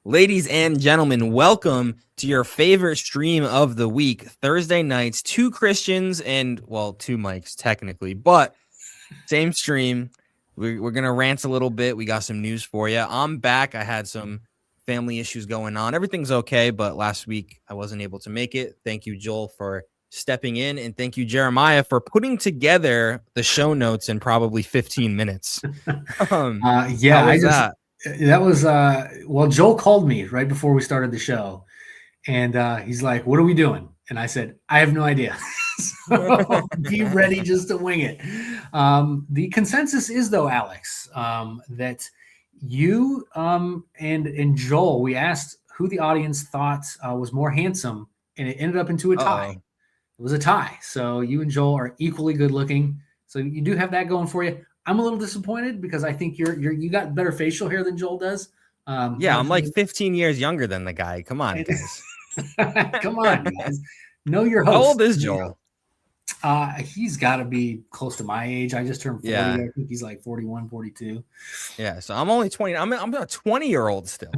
Ladies and gentlemen, welcome to your favorite stream of the week, Thursday nights, two Christians and, well, two mics technically, but same stream. We're going to rant a little bit. We got some news for you. I'm back. I had some family issues going on. Everything's okay, but last week I wasn't able to make it. Thank you, Joel, for stepping in, and thank you, Jeremiah, for putting together the show notes in probably 15 minutes. Well, Joel called me right before we started the show, and he's like, "What are we doing?" And I said, "I have no idea." So be ready just to wing it. The consensus is, though, Alex, that you and Joel, we asked who the audience thought was more handsome, and it ended up into a tie. It was a tie. So you and Joel are equally good looking. So you do have that going for you. I'm a little disappointed because I think you got better facial hair than Joel does. Yeah, I'm like 15 years younger than the guy. Come on, guys. Come on, guys. Know your host. How old is Joel? He's got to be close to my age. I just turned 40. Yeah. I think he's like 41, 42. Yeah, so I'm only 20. I'm a 20-year-old still.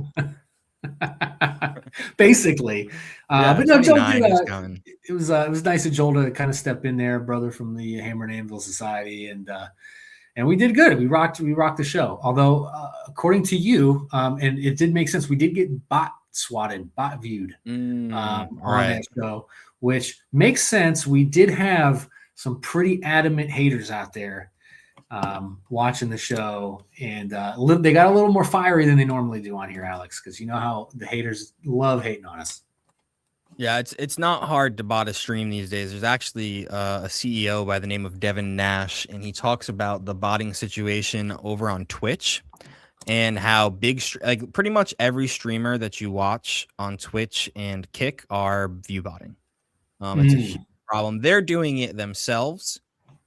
Basically. But no, Joel did, it was nice of Joel to kind of step in there, brother from the Hammer and Anvil Society, and we did good. We rocked the show. Although, according to you, and it did make sense, we did get bot viewed on that show, which makes sense. We did have some pretty adamant haters out there watching the show, and they got a little more fiery than they normally do on here, Alex, because you know how the haters love hating on us. Yeah, it's not hard to bot a stream these days. There's actually a CEO by the name of Devin Nash, and he talks about the botting situation over on Twitch and how pretty much every streamer that you watch on Twitch and Kick are view botting. It's a huge problem. They're doing it themselves,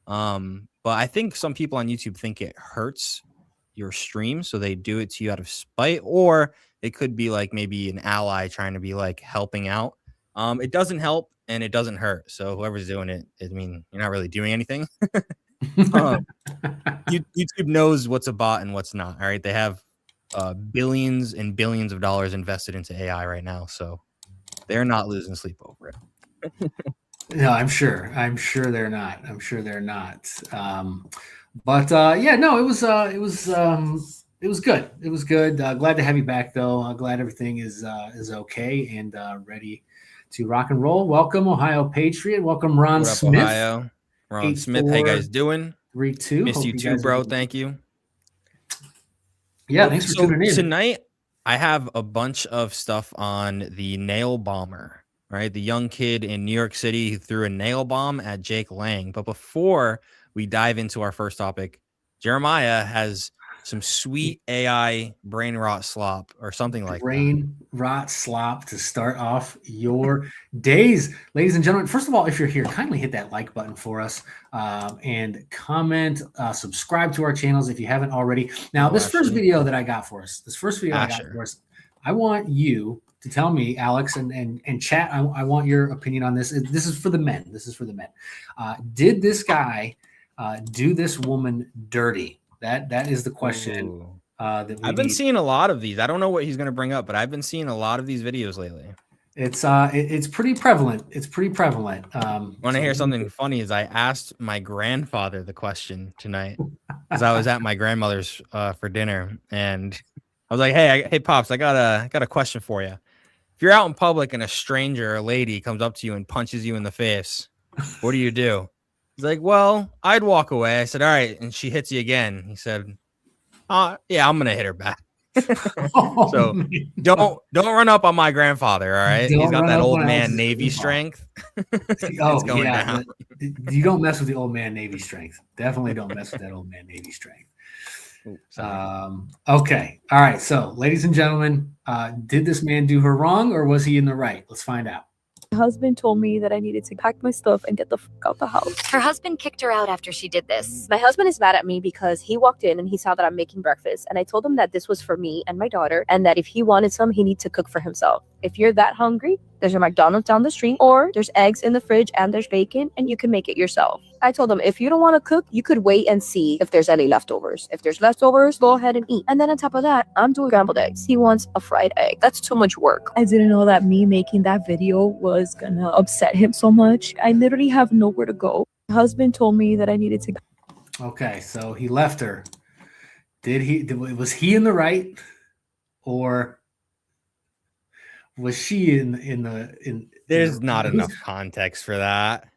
but I think some people on YouTube think it hurts your stream, so they do it to you out of spite, or it could be like maybe an ally trying to be like helping out. It doesn't help and it doesn't hurt. So whoever's doing it, I mean, you're not really doing anything. YouTube knows what's a bot and what's not. All right. They have billions and billions of dollars invested into AI right now. So they're not losing sleep over it. No, I'm sure they're not. Yeah, no, it was good. It was good. Glad to have you back, though. Glad everything is okay and ready to rock and roll. Welcome, Ohio Patriot. Welcome, Ron Smith. Ohio. Ron Smith, how you guys doing? 3-2. Miss you too, bro. Thank you. Yeah, thanks for tuning in. Tonight, I have a bunch of stuff on the nail bomber, right? The young kid in New York City who threw a nail bomb at Jake Lang. But before we dive into our first topic, Jeremiah has some sweet AI brain rot slop or something like brain rot slop to start off your days, ladies and gentlemen. First of all, if you're here, kindly hit that like button for us and comment, subscribe to our channels if you haven't already. Now, this first video that I got for us, I want you to tell me, Alex, and chat. I want your opinion on this. This is for the men. Did this guy do this woman dirty? That is the question. I've been seeing a lot of these. I don't know what he's going to bring up, but I've been seeing a lot of these videos lately. It's pretty prevalent. Want to hear something funny? Is I asked my grandfather the question tonight because I was at my grandmother's for dinner, and I was like, "Hey, pops, I got a question for you. If you're out in public and a stranger, a lady, comes up to you and punches you in the face, what do you do?" He's like, "Well, I'd walk away." I said, "All right." And she hits you again. He said, "Yeah, I'm going to hit her back." So don't run up on my grandfather. All right. He's got that old man Navy strength. It's going down. You don't mess with the old man Navy strength. Definitely don't mess with that old man Navy strength. Okay. All right. So, ladies and gentlemen, did this man do her wrong or was he in the right? Let's find out. My husband told me that I needed to pack my stuff and get the fuck out the house. Her husband kicked her out after she did this. My husband is mad at me because he walked in and he saw that I'm making breakfast. And I told him that this was for me and my daughter, and that if he wanted some, he needs to cook for himself. If you're that hungry, there's a McDonald's down the street, or there's eggs in the fridge and there's bacon, and you can make it yourself. I told him, if you don't want to cook, you could wait and see if there's any leftovers. If there's leftovers, go ahead and eat. And then on top of that, I'm doing scrambled eggs. He wants a fried egg. That's too much work. I didn't know that me making that video was gonna upset him so much. I literally have nowhere to go. My husband told me that I needed to. Okay, so he left her. Was he in the right, or was she in? There's not enough context for that.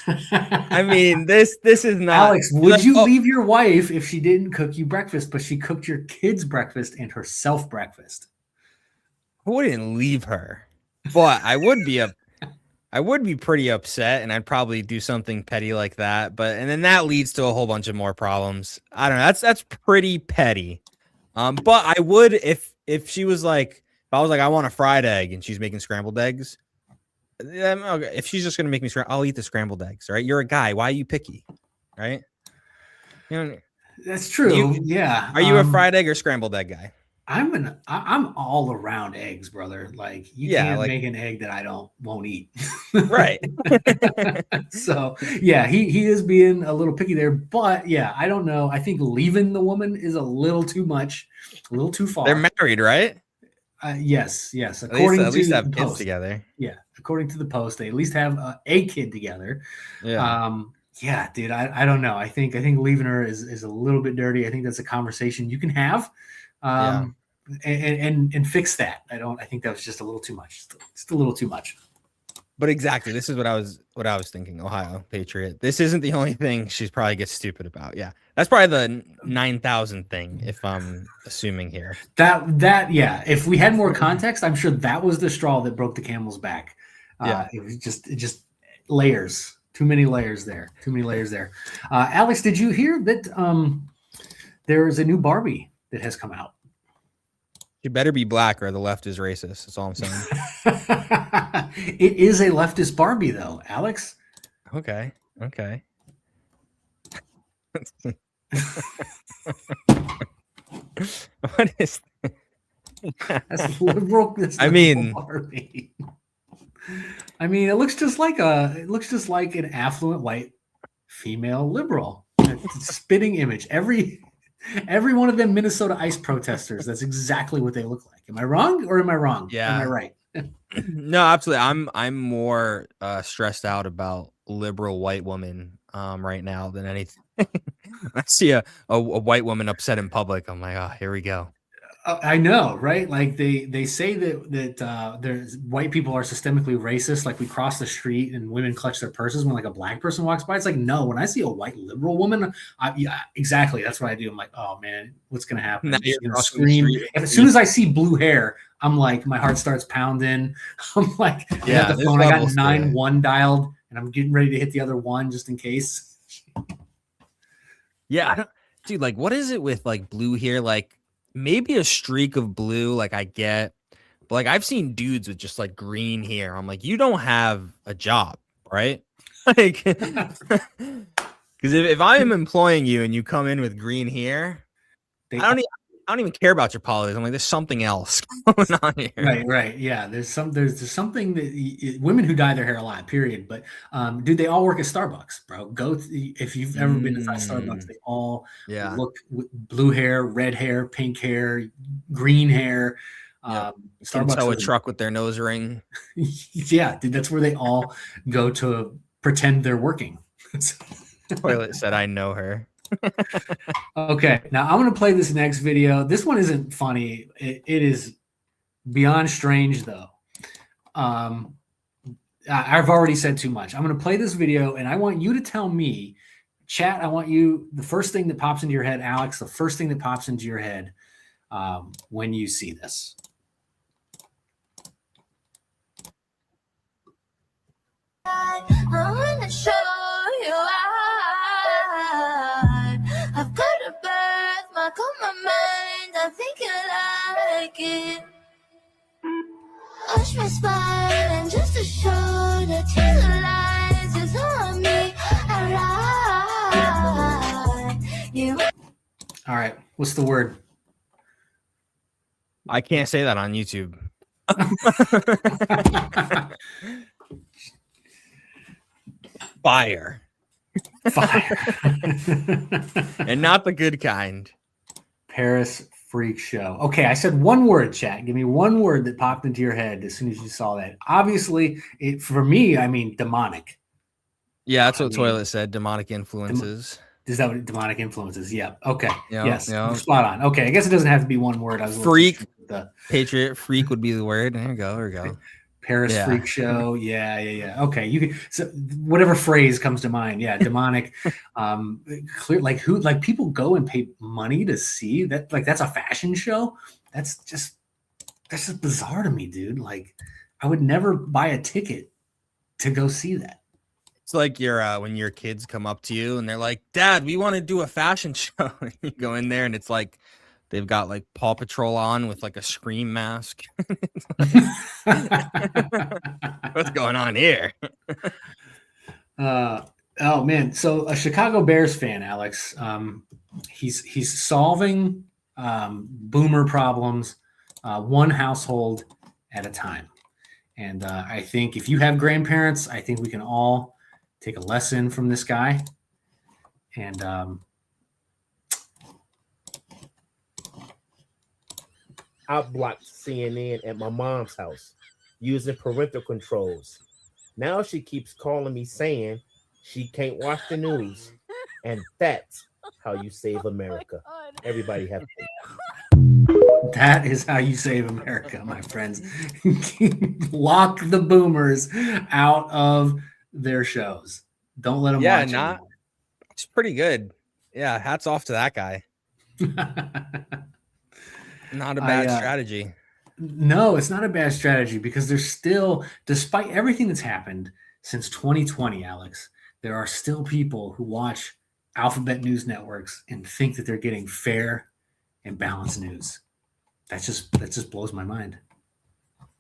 I mean, this is not. Alex, would you leave your wife if she didn't cook you breakfast, but she cooked your kids breakfast and herself breakfast? I wouldn't leave her, but I would be pretty upset, and I'd probably do something petty like that. And then that leads to a whole bunch of more problems. I don't know. That's pretty petty. But I would if she was like, if I was like, I want a fried egg, and she's making scrambled eggs. Okay, if she's just gonna make me I'll eat the scrambled eggs. Right? You're a guy. Why are you picky? Right? You know, that's true. Yeah. Are you a fried egg or scrambled egg guy? I'm all around eggs, brother. Like you can't make an egg that I won't eat. Right. So yeah, he is being a little picky there, but yeah, I don't know. I think leaving the woman is a little too much, a little too far. They're married, right? Yes. According at least to have the kids post. Together. Yeah, according to the post, they at least have a kid together. Yeah. Yeah, dude. I don't know. I think leaving her is a little bit dirty. I think that's a conversation you can have. And fix that. I think that was just a little too much. Just a little too much. But exactly, this is what I was thinking. Ohio Patriot. This isn't the only thing she's probably gets stupid about. Yeah, that's probably the 9,000 thing. If I'm assuming here. That yeah. If we had more context, I'm sure that was the straw that broke the camel's back. Yeah, it was just layers. Too many layers there. Alex, did you hear that? There is a new Barbie that has come out. You better be black or the left is racist. That's all I'm saying. It is a leftist Barbie, though, Alex. Okay. What is that's liberal? I mean, Barbie. I mean, it looks just like an affluent white female liberal. It's a spitting image. Every one of them Minnesota ICE protesters, that's exactly what they look like. Am I wrong or am I wrong? Yeah. Am I right? No, absolutely. I'm more stressed out about liberal white women right now than anything. I see a white woman upset in public. I'm like, oh, here we go. I know, right? Like they say that there's white people are systemically racist. Like we cross the street and women clutch their purses when like a black person walks by. It's like, no, when I see a white liberal woman, yeah, exactly. That's what I do. I'm like, oh man, what's gonna happen? Now She's gonna scream. And as soon as I see blue hair, I'm like, my heart starts pounding. I'm like, yeah, the phone. I got 9-1 dialed, and I'm getting ready to hit the other one just in case. Yeah, dude, like, what is it with like blue hair? Like, maybe a streak of blue, like I get, but like I've seen dudes with just like green hair. I'm like, you don't have a job, right? Like, because if I am employing you and you come in with green hair, I don't even care about your politics. I'm like, there's something else going on here. Right. Yeah, there's something that women who dye their hair a lot. Period. But dude, they all work at Starbucks, bro. If you've ever been inside Starbucks, they all look with blue hair, red hair, pink hair, green hair. Starbucks tow a truck with their nose ring. Yeah, dude, that's where they all go to pretend they're working. Toilet said, "I know her." Okay, now I'm going to play this next video. This one isn't funny. It is beyond strange, though. I've already said too much. I'm going to play this video, and I want you to tell me, chat, the first thing that pops into your head, Alex, the first thing that pops into your head when you see this. I want to show you I've got a birthmark on my mind. I think you like it. Watch me smile and just to show that you realize it's on me. All right. What's the word? I can't say that on YouTube. Fire. Fire. And not the good kind. Paris freak show. Okay, I said one word, chat. Give me one word that popped into your head as soon as you saw that. Obviously, for me, I mean demonic. Yeah, that's what Toilet said. Demonic influences. Is that what demonic influences? Yeah. Okay. Yeah, Yes. yeah. Spot on. Okay. I guess it doesn't have to be one word. I was Freak. The Patriot freak would be the word. There you go. There you go. Paris freak show. Yeah. Okay. You can, so whatever phrase comes to mind. Yeah. Demonic. Clear. Like people go and pay money to see that. Like that's a fashion show. That's just bizarre to me, dude. Like I would never buy a ticket to go see that. It's like when your kids come up to you and they're like, "Dad, we want to do a fashion show." And you go in there and it's like they've got like Paw Patrol on with like a Scream mask. What's going on here? Oh man, so a Chicago Bears fan, Alex. He's solving boomer problems one household at a time. And I think if you have grandparents, I think we can all take a lesson from this guy. And I blocked CNN at my mom's house using parental controls. Now she keeps calling me saying she can't watch the news. And that's how you save America. Everybody have faith. That is how you save America, my friends. Lock the boomers out of their shows. Don't let them watch anymore. It's pretty good. Yeah, hats off to that guy. Not a bad strategy. No, it's not a bad strategy because there's still, despite everything that's happened since 2020, Alex, there are still people who watch alphabet news networks and think that they're getting fair and balanced news. That just blows my mind.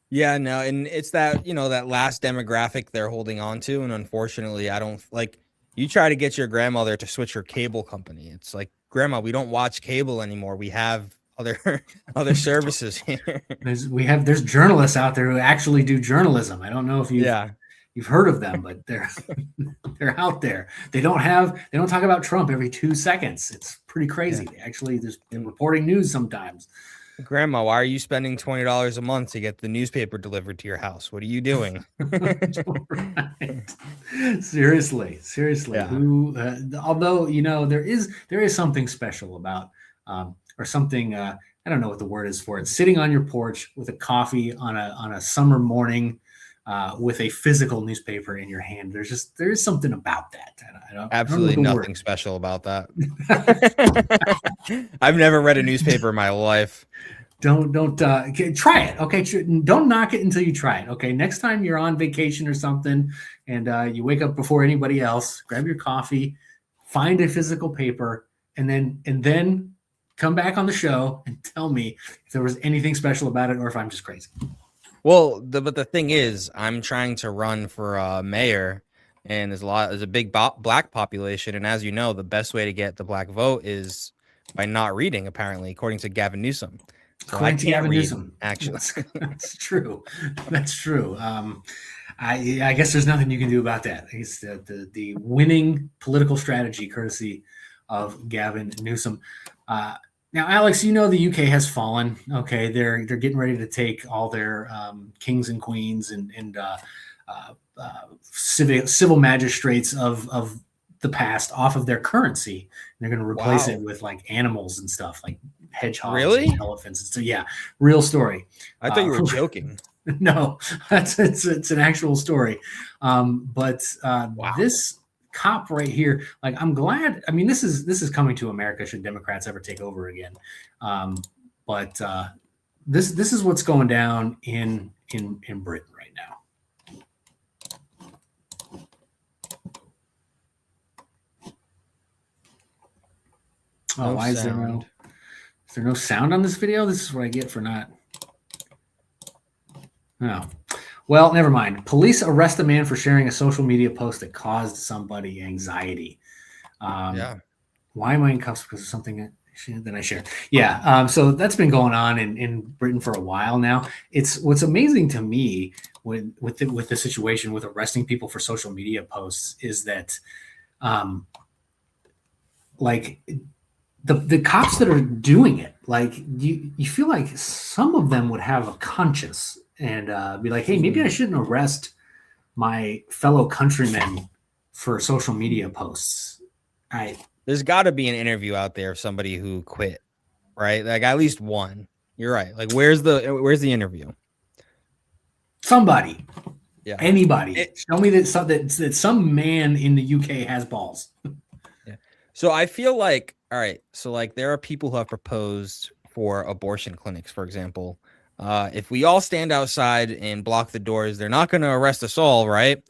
Yeah, no, and it's that, that last demographic they're holding on to. And unfortunately, I don't like you try to get your grandmother to switch her cable company. It's like, Grandma, we don't watch cable anymore. We have other services here. There's journalists out there who actually do journalism. I don't know if you've heard of them, but they're out there. They don't talk about Trump every 2 seconds. It's pretty crazy. Yeah. Actually, they're reporting news sometimes. Grandma, why are you spending $20 a month to get the newspaper delivered to your house? What are you doing? Right. Seriously. Yeah. Who? Although there is something special about, or something. I don't know what the word is for it. Sitting on your porch with a coffee on a summer morning, with a physical newspaper in your hand. There is something about that. Absolutely nothing special about that. I've never read a newspaper in my life. Don't try it. Okay. Don't knock it until you try it. Okay. Next time you're on vacation or something and you wake up before anybody else, grab your coffee, find a physical paper, and then come back on the show and tell me if there was anything special about it or if I'm just crazy. Well, but the thing is, I'm trying to run for mayor, and there's a big black population, and as you know, the best way to get the black vote is by not reading. Apparently, according to Gavin Newsom. So I can't read, actually. That's true. That's true. I guess there's nothing you can do about that. It's the winning political strategy, courtesy of Gavin Newsom. Now, Alex, the UK has fallen. Okay, they're getting ready to take all their kings and queens and civil magistrates of the past off of their currency. They're going to replace it with like animals and stuff, like hedgehogs, and elephants. And so, yeah, real story. I thought you were joking. No, it's an actual story. But this cop right here, like, I'm glad. I mean, this is coming to America should Democrats ever take over again. But this is what's going down in Britain right now. Oh, why is there no sound on this video? This is what I get for not. Oh, well, never mind. Police arrest a man for sharing a social media post that caused somebody anxiety. Why am I in cuffs? Because of something that I shared. Yeah. So that's been going on in Britain for a while now. It's what's amazing to me with the situation with arresting people for social media posts is that like the cops that are doing it, like you feel like some of them would have a conscience and be like, hey, maybe I shouldn't arrest my fellow countrymen for social media posts. There's got to be an interview out there of somebody who quit, right? Like at least one. You're right. Like where's the interview? Somebody, Yeah, anybody, show me that some man in the UK has balls. Yeah. So I feel like, all right, so like there are people who have proposed for abortion clinics, for example. If we all stand outside and block the doors, they're not going to arrest us all, right?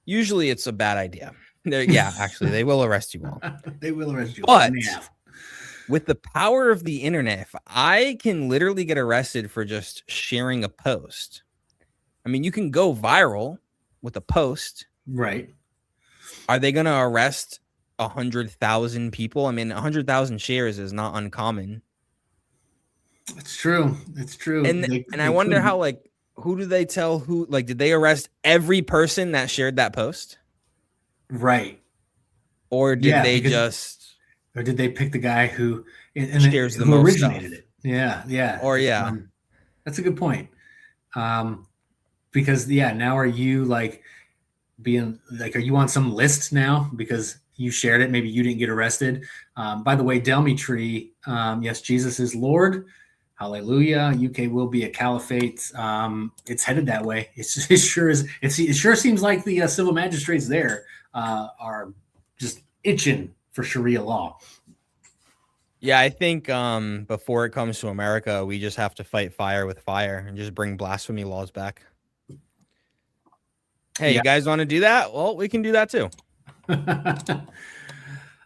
Usually it's a bad idea. Yeah, actually, they will arrest you all. They will arrest you. But with the power of the internet, if I can literally get arrested for just sharing a post, I mean, you can go viral with a post. Right. Are they going to arrest 100,000 people? I mean, 100,000 shares is not uncommon. It's true. It's true. And I wonder how, like, who do they tell who, like, did they arrest every person that shared that post? Right. Or did they or did they pick the guy who shares the who most originated stuff? it? Yeah. Yeah. Or yeah. That's a good point. Because now are you like being like, are you on some list now because you shared it? Maybe you didn't get arrested. By the way, Delmy, yes, Jesus is Lord. Hallelujah. UK will be a caliphate. It's headed that way. It sure seems like the civil magistrates there are just itching for Sharia law. Yeah, I think before it comes to America, we just have to fight fire with fire and just bring blasphemy laws back. Hey, you guys want to do that? Well, we can do that too.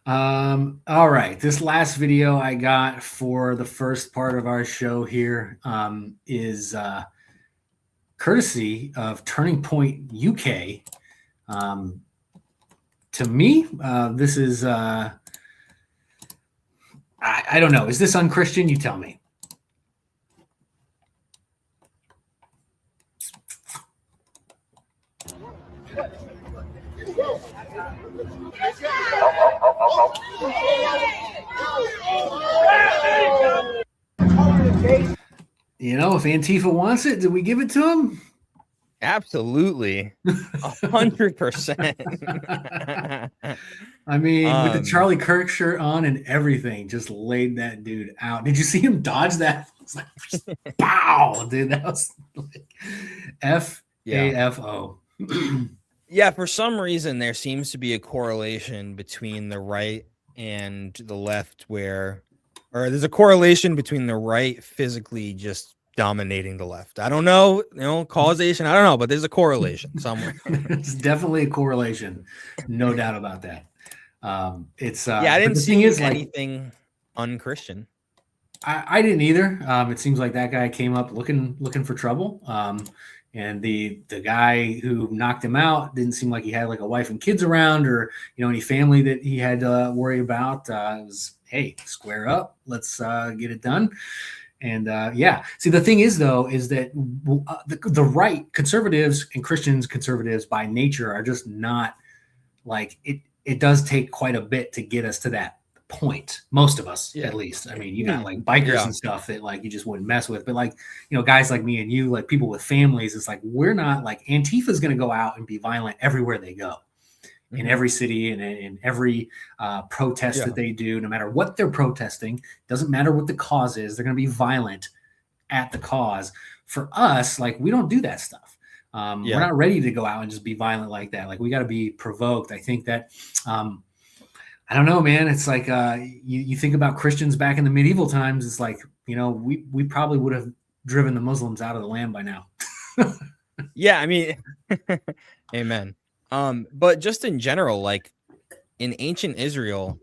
All right. This last video I got for the first part of our show here is courtesy of Turning Point UK. To me, this is I don't know. Is this unchristian? You tell me. You know, if Antifa wants it, did we give it to him? Absolutely. 100%. I mean, with the Charlie Kirk shirt on and everything, just laid that dude out. Did you see him dodge that? It's like, pow, dude. That was like F-A-F-O. Yeah, for some reason, there seems to be a correlation between the right and the left or there's a correlation between the right physically just dominating the left. I don't know, causation. I don't know, but there's a correlation somewhere. It's definitely a correlation. No doubt about that. It's I didn't see anything unchristian. I didn't either. It seems like that guy came up looking for trouble. And the guy who knocked him out didn't seem like he had like a wife and kids around or, any family that he had to worry about. It was, hey, square up. Let's get it done. And see, the thing is, though, is that the right conservatives and Christians conservatives by nature are just not like it. It does take quite a bit to get us to that point. Most of us, at least. I mean, you got like bikers and stuff that like you just wouldn't mess with. But like, guys like me and you, like people with families, it's like we're not like Antifa is going to go out and be violent everywhere they go. In every city and in every protest that they do, no matter what they're protesting, doesn't matter what the cause is, they're going to be violent at the cause. For us, like we don't do that stuff. We're not ready to go out and just be violent like that. Like we got to be provoked. I think that, I don't know, man. It's like you think about Christians back in the medieval times. It's like, we probably would have driven the Muslims out of the land by now. Yeah, I mean, amen. But just in general, like in ancient Israel,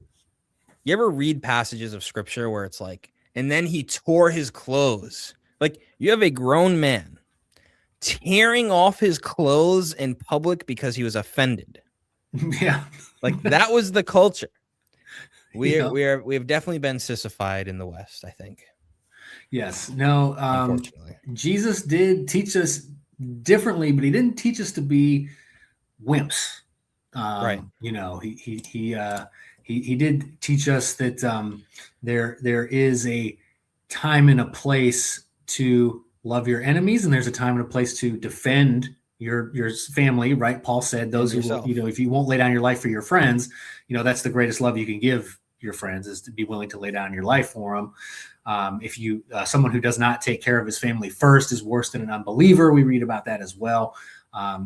you ever read passages of scripture where it's like, and then he tore his clothes. Like you have a grown man tearing off his clothes in public because he was offended. Yeah. Like that was the culture. We have definitely been sissified in the West, I think. Yes. No, unfortunately. Jesus did teach us differently, but he didn't teach us to be wimps. Right. You know, he did teach us that there is a time and a place to love your enemies, and there's a time and a place to defend your family. Right? Paul said, "Those who will, yourself. if you won't lay down your life for your friends, that's the greatest love you can give your friends is to be willing to lay down your life for them." If you someone who does not take care of his family first is worse than an unbeliever. We read about that as well.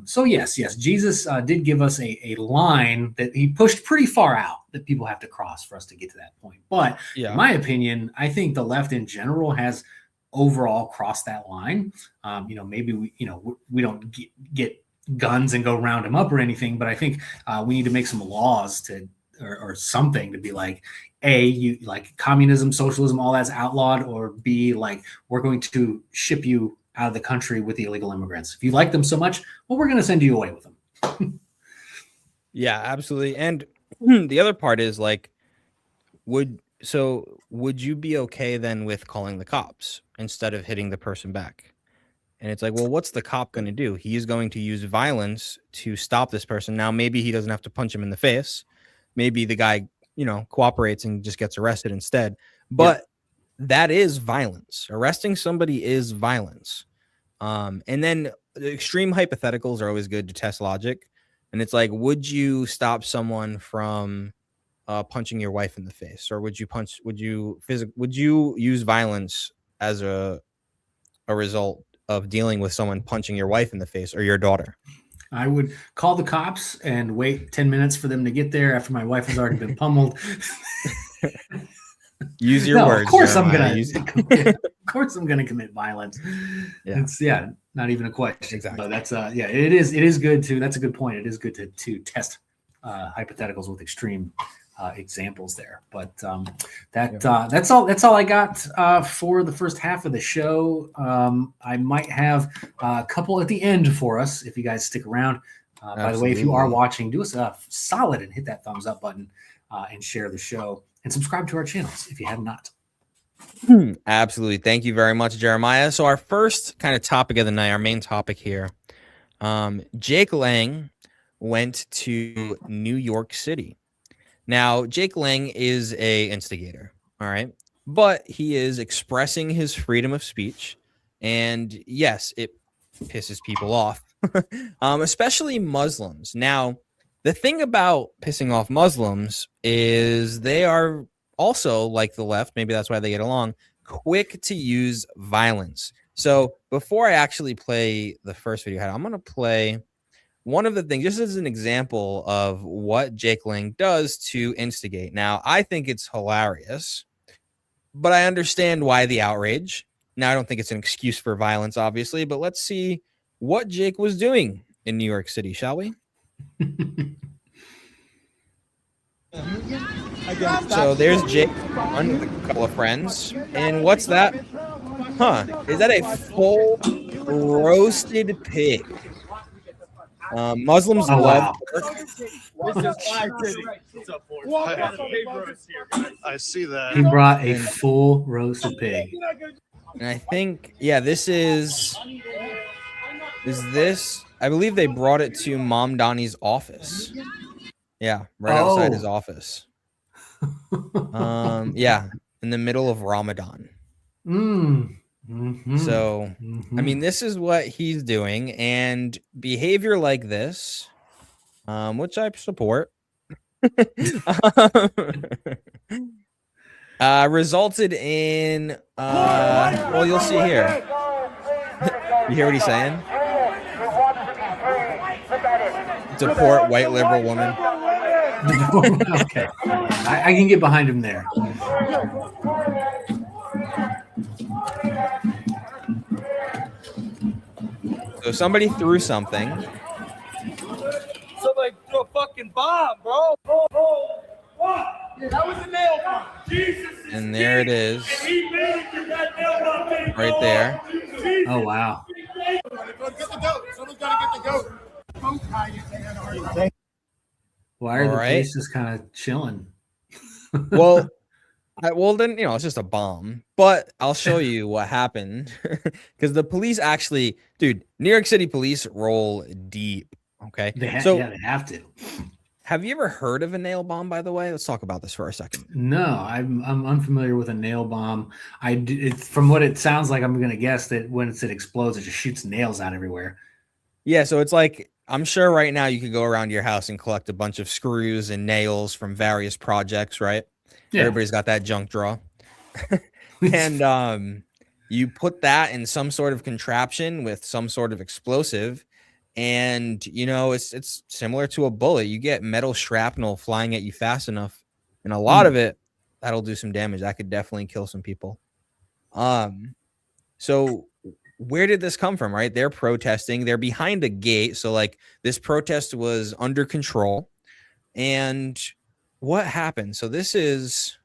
So yes, Jesus did give us a line that he pushed pretty far out that people have to cross for us to get to that point. But in my opinion, I think the left in general has overall crossed that line. Maybe we don't get guns and go round them up or anything, but I think we need to make some laws to or something to be like, A, you like communism, socialism, all that's outlawed, or B, like we're going to ship you out of the country with the illegal immigrants. If you like them so much, well, we're going to send you away with them. Yeah, absolutely. And the other part is like, would you be okay then with calling the cops instead of hitting the person back? And it's like, well, what's the cop going to do? He's going to use violence to stop this person. Now, maybe he doesn't have to punch him in the face. Maybe the guy, cooperates and just gets arrested instead. But that is violence. Arresting somebody is violence. And then the extreme hypotheticals are always good to test logic. And it's like, would you stop someone from punching your wife in the face, or would you use violence as a result of dealing with someone punching your wife in the face or your daughter? I would call the cops and wait 10 minutes for them to get there after my wife has already been pummeled. Use your words. Of course, I'm gonna commit violence. Yeah. It's not even a question. Exactly. But that's it is good to. That's a good point. It is good to test hypotheticals with extreme examples there. But that's all I got for the first half of the show. I might have a couple at the end for us if you guys stick around. By the way, if you are watching, do us a solid and hit that thumbs up button and share the show and subscribe to our channels if you have not. Absolutely. Thank you very much, Jeremiah. So our first kind of topic of the night, our main topic here, Jake Lang went to New York City. Now, Jake Lang is an instigator, all right? But he is expressing his freedom of speech. And yes, it pisses people off, especially Muslims. Now, the thing about pissing off Muslims is they are also, like the left, maybe that's why they get along, quick to use violence. So before I actually play the first video, I'm going to play one of the things, just as an example of what Jake Lang does to instigate. Now, I think it's hilarious, but I understand why the outrage. Now, I don't think it's an excuse for violence, obviously, but let's see what Jake was doing in New York City, shall we? So there's Jake with a couple of friends. And what's that? Is that a full roasted pig? Muslims love pork. I see that. He brought a full roasted pig. And I think, this is this, I believe they brought it to Mom Donnie's office. Yeah, right outside his office. In the middle of Ramadan. Mm-hmm. So, I mean, this is what he's doing, and behavior like this, which I support, resulted in, well, you'll see here. You hear what he's saying? Deport white liberal woman. Okay, I can get behind him there. So somebody threw something. Somebody threw a fucking bomb, bro. That was a nail bomb. And there it is. Right there. Oh, wow. Someone's got to get the goat. Why are the police just kind of chilling? Well, then, it's just a bomb. But I'll show you what happened. Because the police actually, dude, New York City police roll deep. Okay. They have to. Have you ever heard of a nail bomb, by the way? Let's talk about this for a second. No, I'm unfamiliar with a nail bomb. It's from what it sounds like. I'm gonna guess that when it explodes, it just shoots nails out everywhere. Yeah, so it's like, I'm sure right now you could go around your house and collect a bunch of screws and nails from various projects, right? Yeah. Everybody's got that junk drawer. And you put that in some sort of contraption with some sort of explosive, and you know, it's similar to a bullet. You get metal shrapnel flying at you fast enough, and a lot of it, that'll do some damage. That could definitely kill some people. So where did this come from, right? They're protesting, they're behind a gate, so like this protest was under control. And what happened? So this is,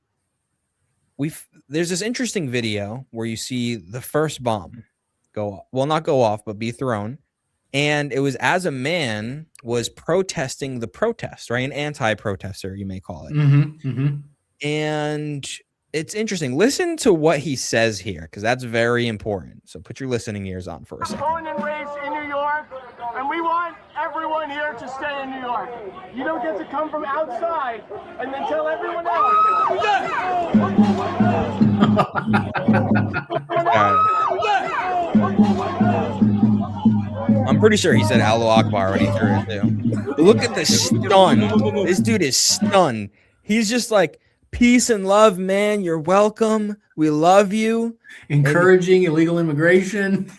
there's this interesting video where you see the first bomb go off. Well, not go off, but be thrown. And it was as a man was protesting the protest, right? An anti-protester, you may call it. And it's interesting. Listen to what he says here, because that's very important. So put your listening ears on for a second. Born and raised in New York, and we want everyone here to stay in New York. You don't get to come from outside and then tell everyone I'm pretty sure he said Allahu Akbar when he threw it too. Look at the stun. This dude is stunned. He's just like, peace and love, man. You're welcome. We love you. Encouraging illegal immigration.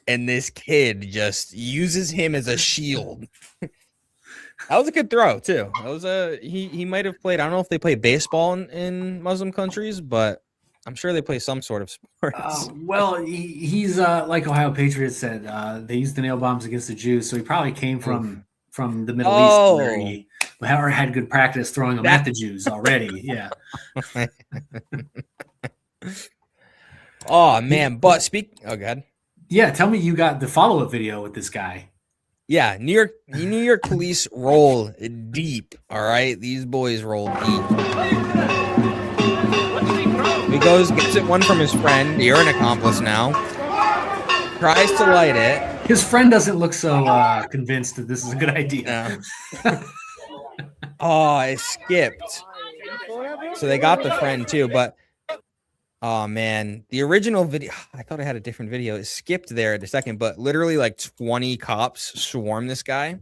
And this kid just uses him as a shield. That was a good throw too. That was he might have played. I don't know if they play baseball in Muslim countries, but I'm sure they play some sort of sports. Well, he's like Ohio Patriots said. They used the nail bombs against the Jews, so he probably came from the Middle East, where he had good practice throwing them at the Jews already. Yeah. Oh man, but oh, go ahead. Yeah, tell me you got the follow-up video with this guy. Yeah, New York police roll deep. All right, these boys roll deep. He goes, gets it one from his friend. You're an accomplice now. Tries to light it. His friend doesn't look so convinced that this is a good idea. No. Oh, I skipped. So they got the friend too, but oh man, the original video, I thought I had a different video. It skipped there at a second, but literally like 20 cops swarm this guy.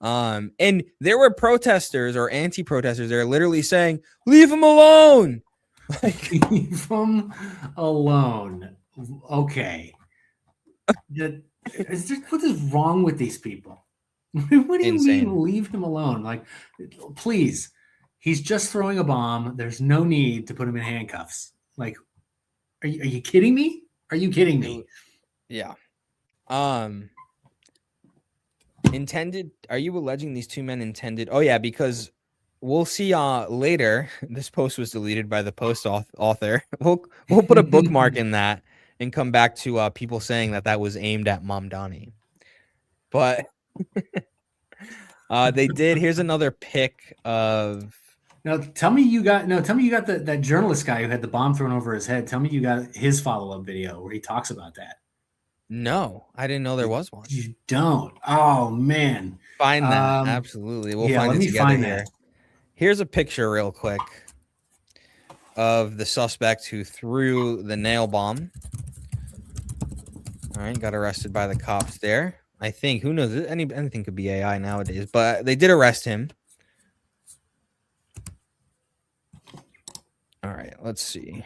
And there were protesters or anti-protesters. They're literally saying, leave him alone. Leave him alone. Okay. What is wrong with these people? What do you mean leave him alone? Like, please, he's just throwing a bomb. There's no need to put him in handcuffs. Like, are you kidding me? Are you kidding me? Yeah. Intended? Are you alleging these two men intended? Oh yeah, because we'll see later. This post was deleted by the post author. We'll put a bookmark in that and come back to people saying that was aimed at Mom Donnie. But they did. Here's another pic of. Now tell me you got that journalist guy who had the bomb thrown over his head. Tell me you got his follow-up video where he talks about that. No, I didn't know there was one. You don't. Oh man. Find that. Absolutely. We'll find it together here. Here's a picture real quick of the suspect who threw the nail bomb. All right, got arrested by the cops there. I think, who knows, anything could be AI nowadays, but they did arrest him. All right, let's see.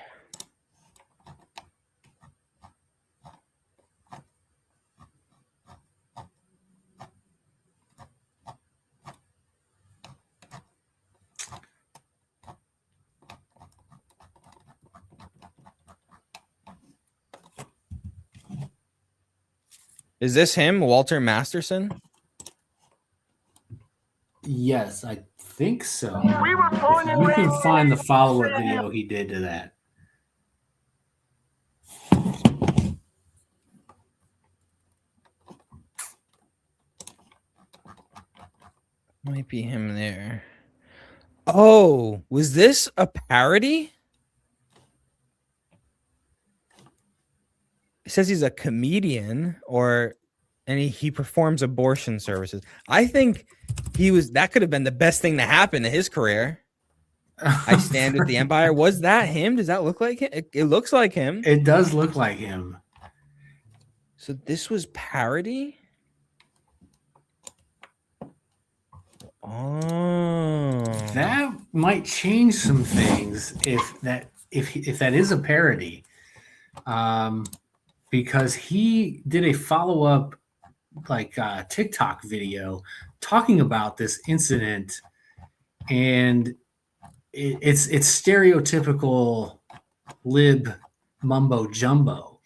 Is this him, Walter Masterson? Yes, I think so. You can find the follow-up video he did to that. Might be him there. Oh, was this a parody? It says he's a comedian, or and he performs abortion services. I think that could have been the best thing to happen to his career. I stand with the Empire. Was that him? Does that look like him? It looks like him. It does look like him. So this was parody? Oh. That might change some things if that is a parody. Because he did a follow-up TikTok video talking about this incident, and it's stereotypical lib mumbo jumbo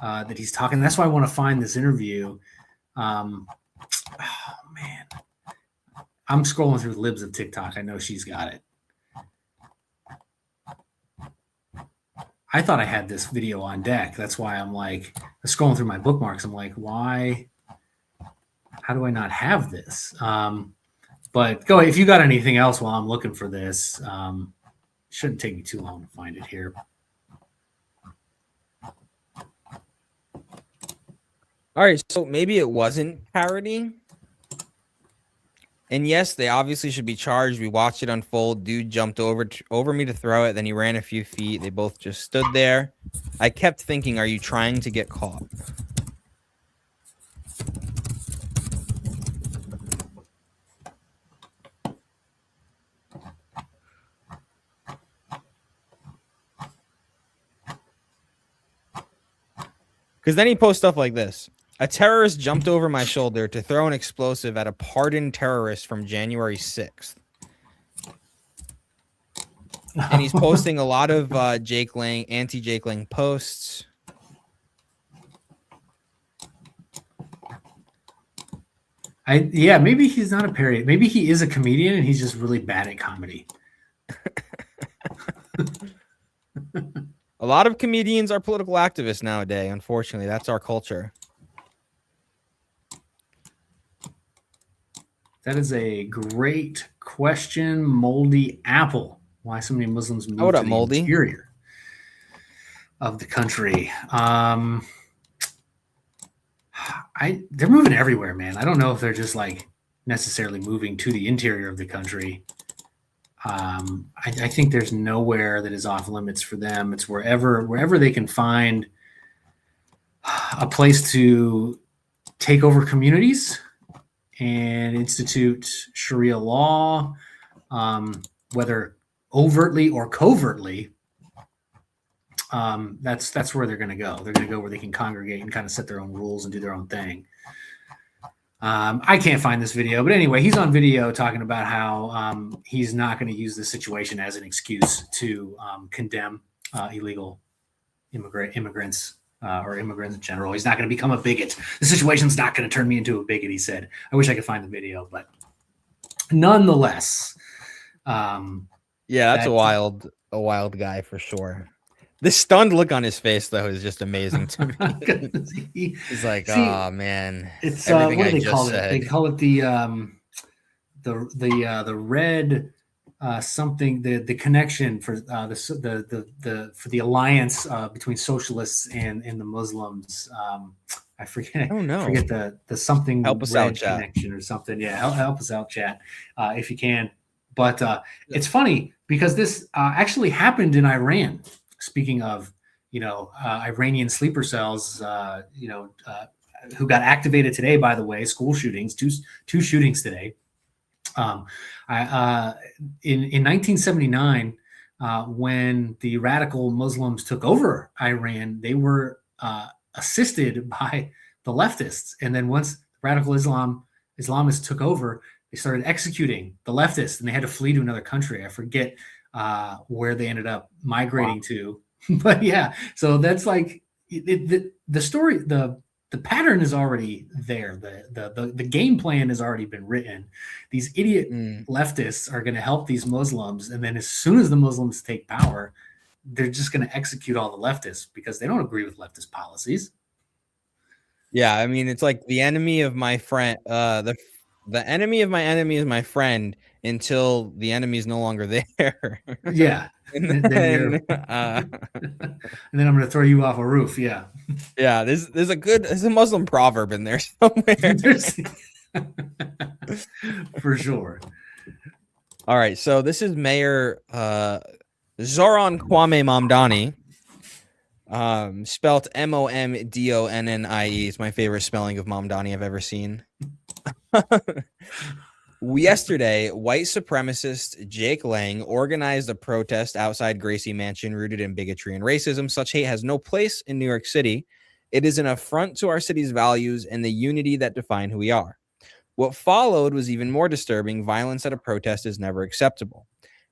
that he's talking. That's why I want to find this interview. Oh man, I'm scrolling through libs of TikTok. I know she's got it. I thought I had this video on deck. That's why I'm like scrolling through my bookmarks. I'm like, why? How do I not have this? But go if you got anything else while I'm looking for this. Shouldn't take me too long to find it here. All right, so maybe it wasn't parody. And yes, they obviously should be charged. We watched it unfold. Dude jumped over me to throw it. Then he ran a few feet. They both just stood there. I kept thinking, are you trying to get caught? Because then he posts stuff like this. A terrorist jumped over my shoulder to throw an explosive at a pardoned terrorist from January 6th. And he's posting a lot of anti-Jake Lang posts. Maybe he's not a parody. Maybe he is a comedian and he's just really bad at comedy. A lot of comedians are political activists nowadays. Unfortunately, that's our culture. That is a great question, Moldy Apple. Why so many Muslims move What to up, the Moldy? interior of the country? They're moving everywhere, man. I don't know if they're just like necessarily moving to the interior of the country. I think there's nowhere that is off limits for them. It's wherever they can find a place to take over communities and institute Sharia law, whether overtly or covertly. That's where they're going to go. They're going to go where they can congregate and kind of set their own rules and do their own thing. I can't find this video, but anyway, he's on video talking about how he's not going to use this situation as an excuse to condemn illegal immigrants or immigrants in general. He's not going to become a bigot. The situation's not going to turn me into a bigot, he said. I wish I could find the video, but nonetheless. Yeah, that's a wild guy for sure. The stunned look on his face, though, is just amazing to me. He's like, "Oh man, it's everything what do I they call just it? said." They call it the red something, the connection for the alliance between socialists and the Muslims. I forget. Oh no, forget the something. Help us out, chat. Connection or something. Yeah, help us out, chat, if you can. But it's funny because this actually happened in Iran. Speaking of, Iranian sleeper cells, who got activated today, by the way, school shootings, two shootings today. In 1979, when the radical Muslims took over Iran, they were assisted by the leftists. And then once radical Islamists took over, they started executing the leftists and they had to flee to another country. I forget where they ended up migrating to, but yeah, so that's like the story, the pattern is already there. The game plan has already been written. These idiot leftists are going to help these Muslims. And then as soon as the Muslims take power, they're just going to execute all the leftists because they don't agree with leftist policies. Yeah, I mean, it's like the enemy of my friend, the enemy of my enemy is my friend until the enemy is no longer there. Yeah. And Then you're, then, and then I'm going to throw you off a roof. Yeah. yeah, there's a Muslim proverb in there somewhere. There's- for sure. All right, so this is Mayor Zoran Kwame Mamdani, spelt Momdonnie. It's my favorite spelling of Mamdani I've ever seen. Yesterday, white supremacist Jake Lang organized a protest outside Gracie Mansion rooted in bigotry and racism. Such hate has no place in New York City. It is an affront to our city's values and the unity that define who we are. What followed was even more disturbing. Violence at a protest is never acceptable.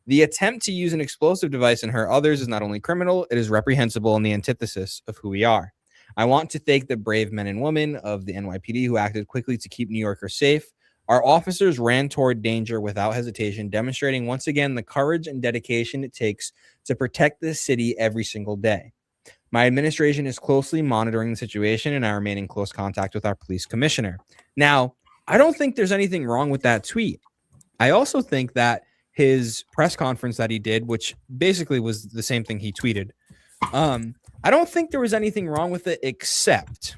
The attempt to use an explosive device and hurt others is not only criminal, it is reprehensible and the antithesis of who we are. I want to thank the brave men and women of the NYPD who acted quickly to keep New Yorkers safe. Our officers ran toward danger without hesitation, demonstrating once again the courage and dedication it takes to protect this city every single day. My administration is closely monitoring the situation, and I remain in close contact with our police commissioner. Now, I don't think there's anything wrong with that tweet. I also think that his press conference that he did, which basically was the same thing he tweeted, I don't think there was anything wrong with it, except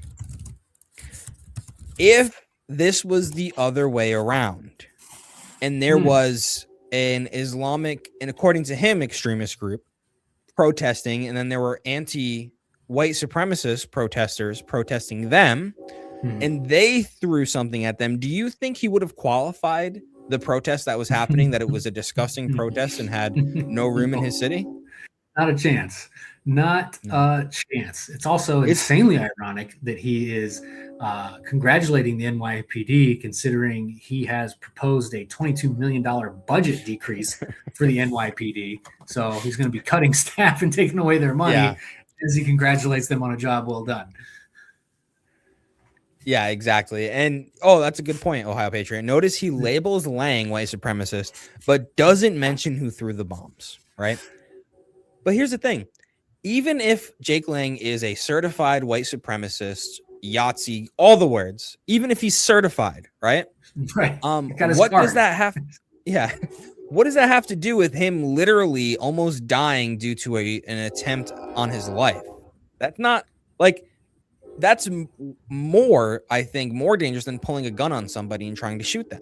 if this was the other way around and there was an Islamic, and according to him, extremist group protesting, and then there were anti-white supremacist protesters protesting them, and they threw something at them, do you think he would have qualified the protest that was happening, that it was a disgusting protest and had no room in his city? Not a chance. Not a chance. It's also insanely ironic that he is congratulating the NYPD, considering he has proposed a $22 million budget decrease for the NYPD. So he's going to be cutting staff and taking away their money as he congratulates them on a job well done. Yeah, exactly. And that's a good point, Ohio Patriot. Notice he labels Lang white supremacist, but doesn't mention who threw the bombs, right? But here's the thing. Even if Jake Lang is a certified white supremacist, Yahtzee, all the words, even if he's certified, right? Right. What does that have? Yeah. What does that have to do with him literally almost dying due to an attempt on his life? That's not like, that's more, I think, more dangerous than pulling a gun on somebody and trying to shoot them.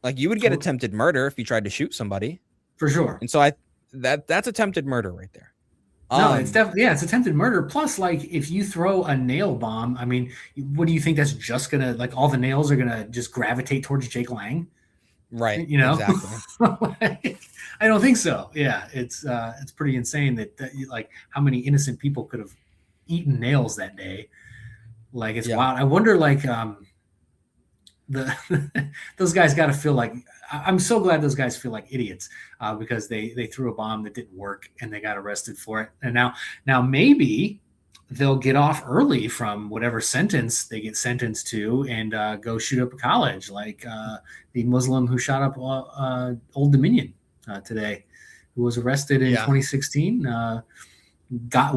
Like, you would get attempted murder if you tried to shoot somebody. For sure. And so that's attempted murder right there. No, it's definitely, it's attempted murder. Plus, like, if you throw a nail bomb, I mean, what do you think that's just gonna, like, all the nails are gonna just gravitate towards Jake Lang? Right. You know, exactly. I don't think so. Yeah, it's pretty insane that like how many innocent people could have eaten nails that day. Like, it's wild. I wonder, like, those guys got to feel like, I'm so glad those guys feel like idiots because they threw a bomb that didn't work and they got arrested for it. And now maybe they'll get off early from whatever sentence they get sentenced to and go shoot up a college, like the Muslim who shot up Old Dominion today, who was arrested in 2016, got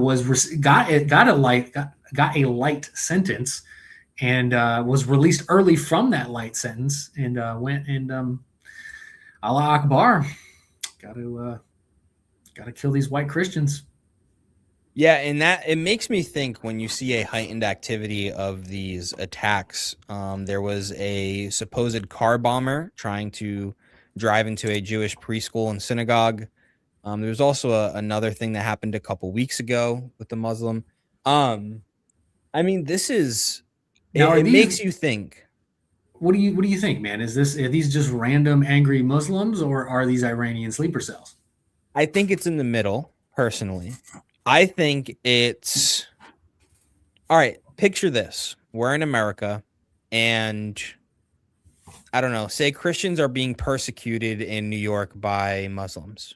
a light sentence, and was released early from that light sentence, and went and Allah Akbar, got to kill these white Christians. Yeah, and that it makes me think when you see a heightened activity of these attacks. There was a supposed car bomber trying to drive into a Jewish preschool and synagogue. There was also another thing that happened a couple weeks ago with the Muslim. I mean, this is it makes you think. What do you think, man? Are these just random angry Muslims, or are these Iranian sleeper cells? I think it's in the middle, personally. I think it's all right. Picture this. We're in America, and I don't know, say Christians are being persecuted in New York by Muslims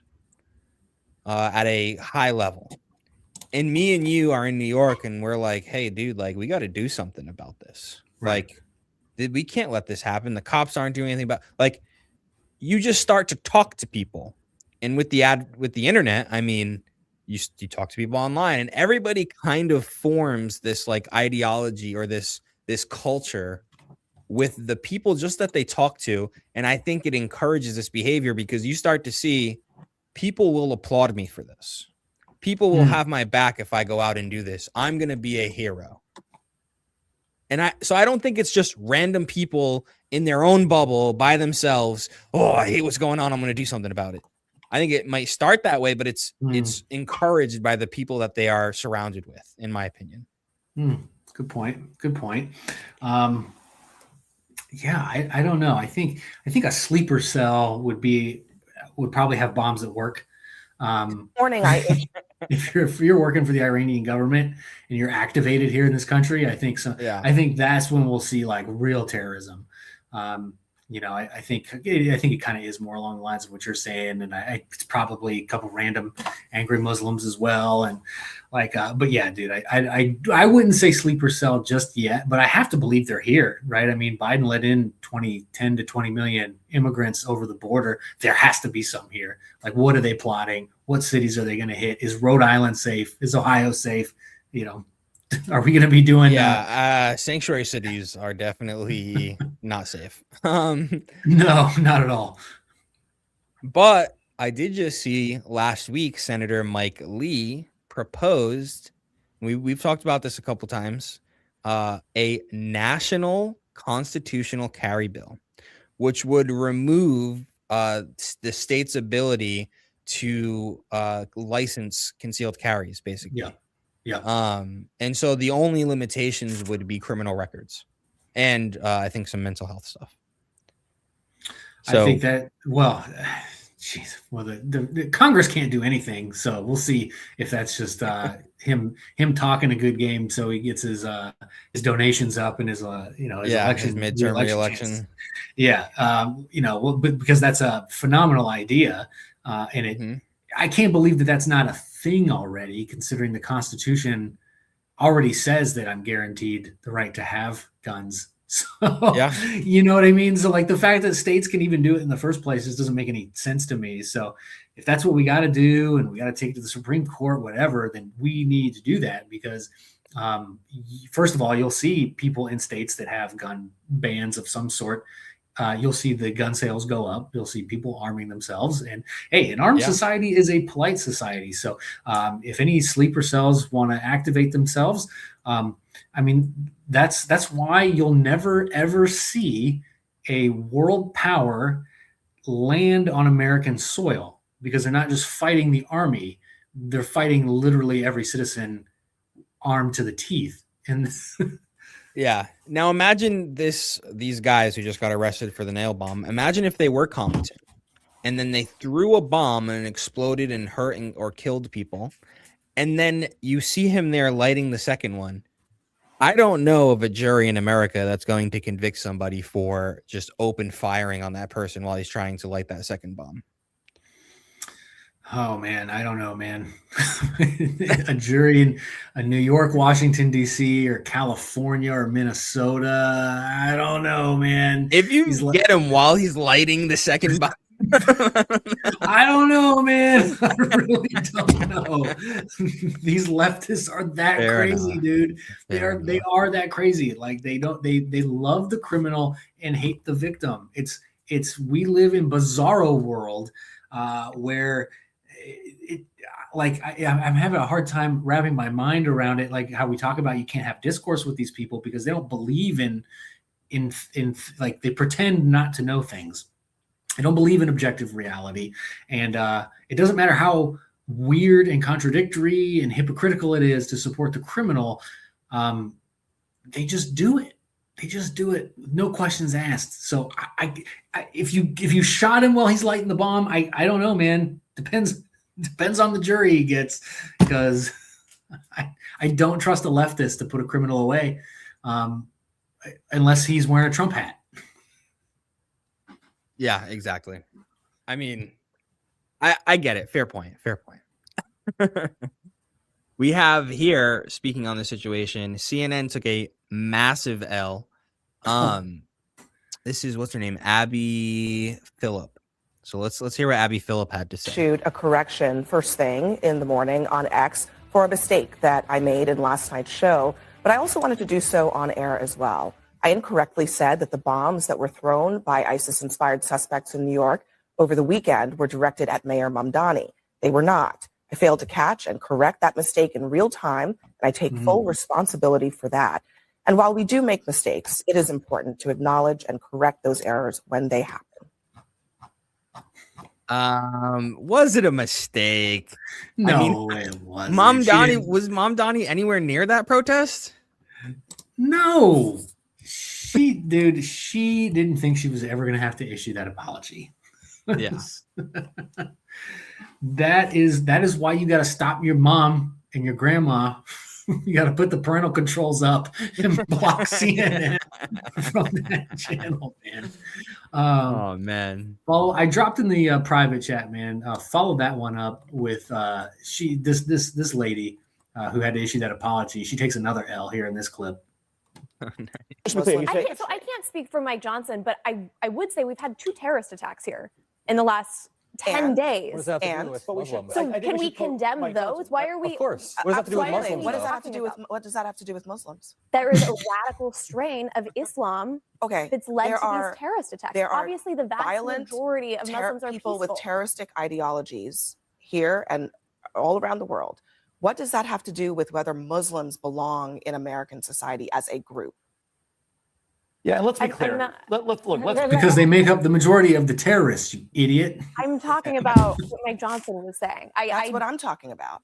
at a high level. And me and you are in New York, and we're like, hey, dude, like, we got to do something about this. Right. Like, we can't let this happen. The cops aren't doing anything about, like, you just start to talk to people. And with the internet, I mean, you talk to people online, and everybody kind of forms this like ideology or this culture with the people just that they talk to. And I think it encourages this behavior because you start to see people will applaud me for this. People will have my back if I go out and do this. I'm going to be a hero. And I don't think it's just random people in their own bubble by themselves. Oh, I hate what's going on. I'm going to do something about it. I think it might start that way, but it's encouraged by the people that they are surrounded with, in my opinion. Good point. Good point. Yeah, I don't know. I think a sleeper cell would probably have bombs at work. Morning, if you're working for the Iranian government and you're activated here in this country, I think so. Yeah. I think that's when we'll see like real terrorism. I think it kind of is more along the lines of what you're saying, and it's probably a couple random angry Muslims as well, and like, but yeah, dude, I wouldn't say sleeper cell just yet, but I have to believe they're here, right? I mean, Biden let in 10 to 20 million immigrants over the border. There has to be some here. Like, what are they plotting? What cities are they going to hit? Is Rhode Island safe? Is Ohio safe? Are we going to be doing? Sanctuary cities are definitely not safe. No, not at all. But I did just see last week, Senator Mike Lee proposed, we've talked about this a couple times, a national constitutional carry bill, which would remove the state's ability to license concealed carries, basically. Yeah. And so the only limitations would be criminal records and I think some mental health stuff. So, I think that, the Congress can't do anything. So we'll see if that's just him talking a good game so he gets his donations up and his election, his midterm re-election. Because that's a phenomenal idea. And I can't believe that that's not a thing already, considering the Constitution already says that I'm guaranteed the right to have guns. So, you know what I mean? So like the fact that states can even do it in the first place just doesn't make any sense to me. So if that's what we got to do and we got to take it to the Supreme Court, whatever, then we need to do that because first of all, you'll see people in states that have gun bans of some sort. You'll see the gun sales go up. You'll see people arming themselves. And hey, an armed society is a polite society. So if any sleeper cells want to activate themselves, that's why you'll never, ever see a world power land on American soil, because they're not just fighting the army. They're fighting literally every citizen armed to the teeth. And yeah. Now imagine these guys who just got arrested for the nail bomb. Imagine if they were competent and then they threw a bomb and it exploded and hurt or killed people. And then you see him there lighting the second one. I don't know of a jury in America that's going to convict somebody for just open firing on that person while he's trying to light that second bomb. Oh man, I don't know, man. A jury in New York, Washington, D.C., or California or Minnesota. I don't know, man. If you get him while he's lighting the second bomb. I don't know, man. I really don't know. These leftists are that crazy, dude. They are that crazy. Like they love the criminal and hate the victim. We live in bizarro world where I'm having a hard time wrapping my mind around it. Like how we talk about you can't have discourse with these people because they don't believe in like they pretend not to know things. I don't believe in objective reality. And it doesn't matter how weird and contradictory and hypocritical it is to support the criminal. They just do it. They just do it. No questions asked. So if you shot him while he's lighting the bomb, I don't know, man. Depends on the jury he gets, because I don't trust a leftist to put a criminal away unless he's wearing a Trump hat. Yeah, exactly. I mean, I get it. Fair point. We have here, speaking on the situation, CNN took a massive L. This is, what's her name? Abby Phillip. So let's hear what Abby Phillip had to say. Issued a correction first thing in the morning on X for a mistake that I made in last night's show, but I also wanted to do so on air as well. I incorrectly said that the bombs that were thrown by ISIS-inspired suspects in New York over the weekend were directed at Mayor Mamdani. They were not. I failed to catch and correct that mistake in real time, and I take full responsibility for that. And while we do make mistakes, it is important to acknowledge and correct those errors when they happen. Was it a mistake? No, I mean, it wasn't. Was Mamdani anywhere near that protest? No, she didn't think she was ever going to have to issue that apology. Yeah. That is why you got to stop your mom and your grandma. You got to put the parental controls up and block CNN from that channel, man. Oh man. Well, I dropped in the private chat, man. Follow that one up with this lady who had to issue that apology. She takes another L here in this clip. I can't speak for Mike Johnson, but I would say we've had 2 terrorist attacks here in the last 10 days. So can we condemn those? Why are we? Of course. What does that have to do with Muslims? What does that have to do with? What does that have to do with Muslims? There is a radical strain of Islam that's led to these terrorist attacks. There are obviously the vast majority of Muslims are people peaceful. with terroristic ideologies here and all around the world. What does that have to do with whether Muslims belong in American society as a group? Yeah, and let's be clear. Let's because they make up the majority of the terrorists, you idiot. I'm talking about what Mike Johnson was saying. That's what I'm talking about.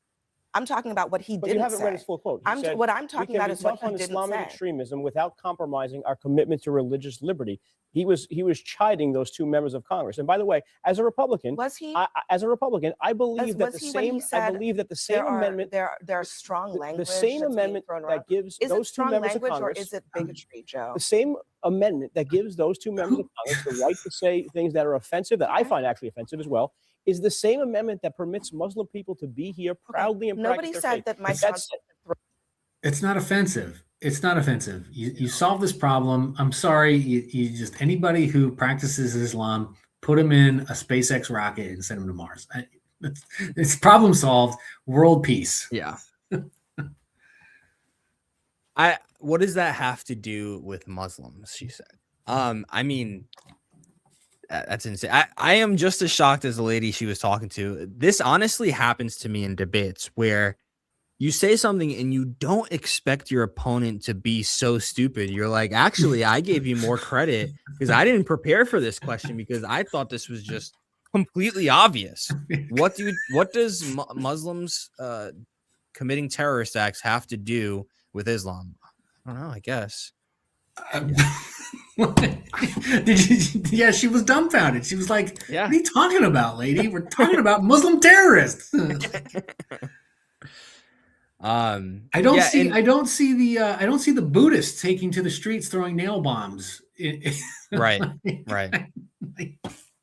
I'm talking about what he didn't say. You haven't read his full quote. What I'm talking about is what he didn't Islamic say. extremism without compromising our commitment to religious liberty. He was chiding those 2 members of Congress. And by the way, as a Republican, was he? As a Republican, I believe that the same. I believe that the same amendment. There are strong language. The same amendment that gives those 2 members of Congress. Or is it bigotry, Joe? The same amendment that gives those 2 members of Congress the right to say things that are offensive, that I find actually offensive as well, is the same amendment that permits Muslim people to be here proudly and nobody said that Mike Johnson. It's not offensive. It's not offensive. You solve this problem. I'm sorry. You just anybody who practices Islam, put them in a SpaceX rocket and send them to Mars. It's problem solved. World peace. Yeah. What does that have to do with Muslims? She said. I mean, that's insane. I am just as shocked as the lady she was talking to. This honestly happens to me in debates where you say something and you don't expect your opponent to be so stupid. You're like, actually, I gave you more credit because I didn't prepare for this question because I thought this was just completely obvious. What does Muslims committing terrorist acts have to do with Islam? I don't know, I guess. Yeah, she was dumbfounded. She was like, what are you talking about, lady? We're talking about Muslim terrorists. I don't see the Buddhists taking to the streets throwing nail bombs. Right. What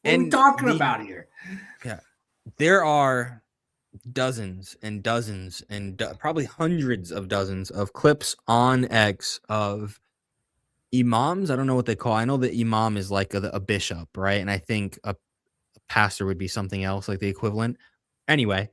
are we talking about here? Yeah. There are dozens and dozens and probably hundreds of dozens of clips on X of imams. I don't know what they call. I know that imam is like a bishop, right? And I think a pastor would be something else, like the equivalent. Anyway,